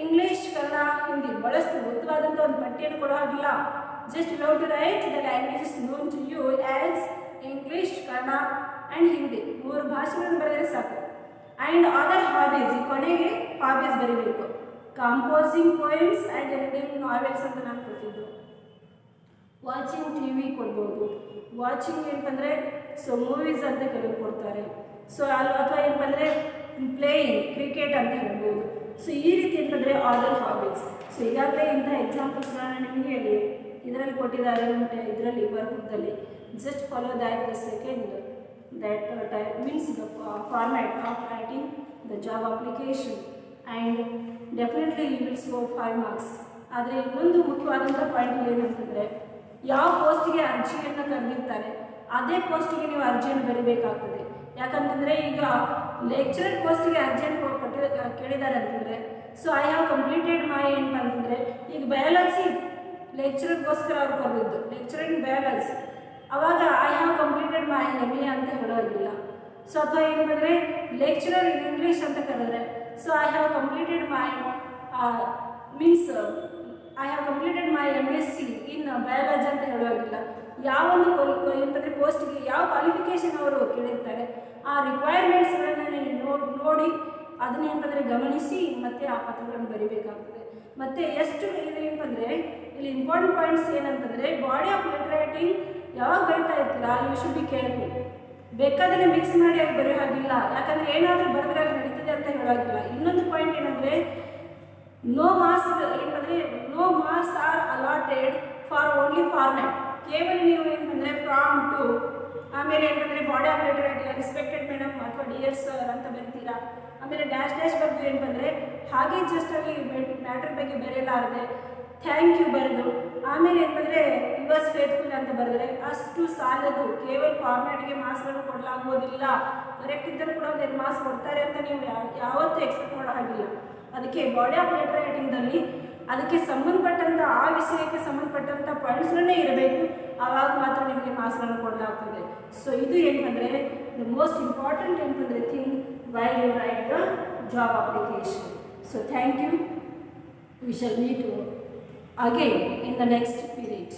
S1: ಇಂಗ್ಲೀಷ್, ಕನ್ನಡ, ಹಿಂದಿ ಬಹಳಷ್ಟು ಉದ್ದವಾದಂಥ ಒಂದು ಪಟ್ಟಿಯನ್ನು ಕೊಡೋ ಹಾಗಿಲ್ಲ. Just you have to write the language is known to you as English, Kannada and Hindi 3 ಭಾಷೆಗಳನ್ನು ಬರೆದರೆ ಸಾಕು. ಆ್ಯಂಡ್ ಅದರ್ ಹಾಬೀಸ್, ಕೊನೆಗೆ ಹಾಬೀಸ್ ಬರೀಬೇಕು. Composing poems and reading novels ಅಂತ ನಾನು ಕೊಟ್ಟಿದ್ದು. ವಾಚಿಂಗ್ TV ಕೊಡ್ಬೋದು. ವಾಚಿಂಗ್ ಏನಂದರೆ ಸೊ ಮೂವೀಸ್ ಅಂತ ಕೆಲವರು ಕೊಡ್ತಾರೆ. ಸೊ ಅಲ್ಲಿ ಅಥವಾ ಏನಂದರೆ ಪ್ಲೇಯಿಂಗ್ ಕ್ರಿಕೆಟ್ ಅಂತ ಹೇಳ್ಬೋದು. ಸೊ ಈ ರೀತಿ ಏನಂದರೆ ಅದರ್ ಹಾಬೀಸ್. ಸೊ ಈಗಾಗಲೇ ಇಂಥ ಎಕ್ಸಾಂಪಲ್ಸ್ಗಳನ್ನ ನಿಮಗೆ ಹೇಳಿ ಇದರಲ್ಲಿ ಕೊಟ್ಟಿದ್ದಾರೆ ಮತ್ತು ಇದರಲ್ಲಿ ವರ್ಕ್ದಲ್ಲಿ just follow that the second that type means the format of writing the job application and definitely you will score 5 marks. ಆದರೆ ಇನ್ನೊಂದು ಮುಖ್ಯವಾದಂಥ ಪಾಯಿಂಟ್ ಏನಂತಂದರೆ ಯಾವ ಪೋಸ್ಟಿಗೆ ಅರ್ಜಿಯನ್ನು ಕರೆದಿರ್ತಾರೆ ಅದೇ ಪೋಸ್ಟಿಗೆ ನೀವು ಅರ್ಜಿಯನ್ನು ಬರೀಬೇಕಾಗ್ತದೆ. ಯಾಕಂತಂದರೆ ಈಗ ಲೆಕ್ಚರರ್ ಪೋಸ್ಟಿಗೆ ಅರ್ಜಿಯನ್ನು ಕೇಳಿದ್ದಾರೆ ಅಂತಂದರೆ so I have completed my ಏನಪ್ಪ ಅಂತಂದರೆ ಈಗ ಬಯಾಲಜಿ ಲೆಕ್ಚರರ್ಗೋಸ್ಕರ ಅವ್ರು ಕರೆದಿದ್ದು ಲೆಕ್ಚರರ್ ಇನ್ ಬಯಾಲಜಿ, ಅವಾಗ I have completed my MA ಅಂತ ಹೇಳೋದಿಲ್ಲ. ಸೊ ಅಥವಾ ಏನಂದರೆ ಲೆಕ್ಚರರ್ ಇನ್ ಇಂಗ್ಲೀಷ್ ಅಂತ ಕರೆದ್ರೆ so I have completed my means I have completed my MSc in biology ಅಂತ ಹೇಳೋದಿಲ್ಲ. ಯಾವೊಂದು ಏನಂದರೆ ಪೋಸ್ಟಿಗೆ ಯಾವ ಕ್ವಾಲಿಫಿಕೇಷನ್ ಅವರು ಕೇಳಿರ್ತಾರೆ ಆ ರಿಕ್ವೈರ್ಮೆಂಟ್ಸ್ಗಳನ್ನು ನೀವು ನೋಡಿ ಅದನ್ನ ಏನಂದರೆ ಗಮನಿಸಿ ಮತ್ತು ಆ ಪತ್ರಗಳನ್ನು ಬರೀಬೇಕಾಗ್ತದೆ. ಮತ್ತು ಎಷ್ಟು ಏನಂದರೆ ಇಲ್ಲಿ ಇಂಪಾರ್ಟೆಂಟ್ ಪಾಯಿಂಟ್ಸ್ ಏನಂತಂದರೆ ಬಾಡಿ ಆಫ್ ಲೆಟರ್ ರೈಟಿಂಗ್ ಯಾವಾಗ ಬರಿತಾ ಇರ್ತೀರಾ ಯು ಶುಡ್ ಬಿ ಕೇರ್ಫುಲ್. ಬೇಕಾದರೆ ಮಿಕ್ಸ್ ಮಾಡಿ ಅಲ್ಲಿ ಬರೆಯೋ ಹಾಗಿಲ್ಲ. ಯಾಕಂದರೆ ಏನಾದರೂ ಬರೆದ್ರೆ ಅದು ನಡೀತದೆ ಅಂತ ಹೇಳೋದಿಲ್ಲ. ಇನ್ನೊಂದು ಪಾಯಿಂಟ್ ಏನಂದರೆ no marks are allotted for only format. ಕೇವಲ ನೀವು ಏನಂದರೆ ಪ್ರಾಂಪ್ಟು ಆಮೇಲೆ ಏನಂದರೆ body of letter writing respected madam ಅಥವಾ ಡಿಯರ್ ಸರ್ ಅಂತ ಬರಿತೀರಾ. ಆಮೇಲೆ ಡ್ಯಾಶ್ ಬಗ್ಗೆ ಏನಂದರೆ ಹಾಗೆ ಜಸ್ಟ್ ಅಲ್ಲಿ ಮ್ಯಾಟ್ರ್ ಬಗ್ಗೆ ಬರೆಯಲಾರದೆ ಥ್ಯಾಂಕ್ ಯು ಬರೆದು ಆಮೇಲೆ ಏನಂದರೆ ಯುವರ್ಸ್ ಫೇತ್ಫುಲ್ ಅಂತ ಬರೆದರೆ ಅಷ್ಟು ಸಾಲದು. ಕೇವಲ ಫಾರ್ಮ್ಯಾಟ್ಗೆ ಮಾರ್ಕ್ಸ್ಗಳನ್ನು ಕೊಡಲಾಗೋದಿಲ್ಲ. ಕರೆಕ್ಟ್ ಇದ್ದರೂ ಕೂಡ ಒಂದು ಮಾರ್ಕ್ಸ್ ಕೊಡ್ತಾರೆ ಅಂತ ನೀವು ಯಾವತ್ತೂ ಎಕ್ಸ್ಪೆಕ್ಟ್ ಮಾಡೋ ಹಾಗಿಲ್ಲ. ಅದಕ್ಕೆ ಬಾಡಿ ಆಫ್ ಲೆಟರ್ ರೈಟಿಂಗ್ದಲ್ಲಿ ಅದಕ್ಕೆ ಸಂಬಂಧಪಟ್ಟಂಥ ಆ ವಿಷಯಕ್ಕೆ ಸಂಬಂಧಪಟ್ಟಂಥ ಪಾಯಿಂಟ್ಸ್ಗಳನ್ನೇ ಇರಬೇಕು. ಆವಾಗ ಮಾತ್ರ ನಿಮಗೆ ಮಾರ್ಕ್ಸ್ಗಳನ್ನು ಕೊಡಲಾಗ್ತದೆ. ಸೊ ಇದು ಏನಂದರೆ ದ ಮೋಸ್ಟ್ ಇಂಪಾರ್ಟೆಂಟ್ ಏನಂದರೆ thing while you write the job application. So thank you. We shall meet again in the next period.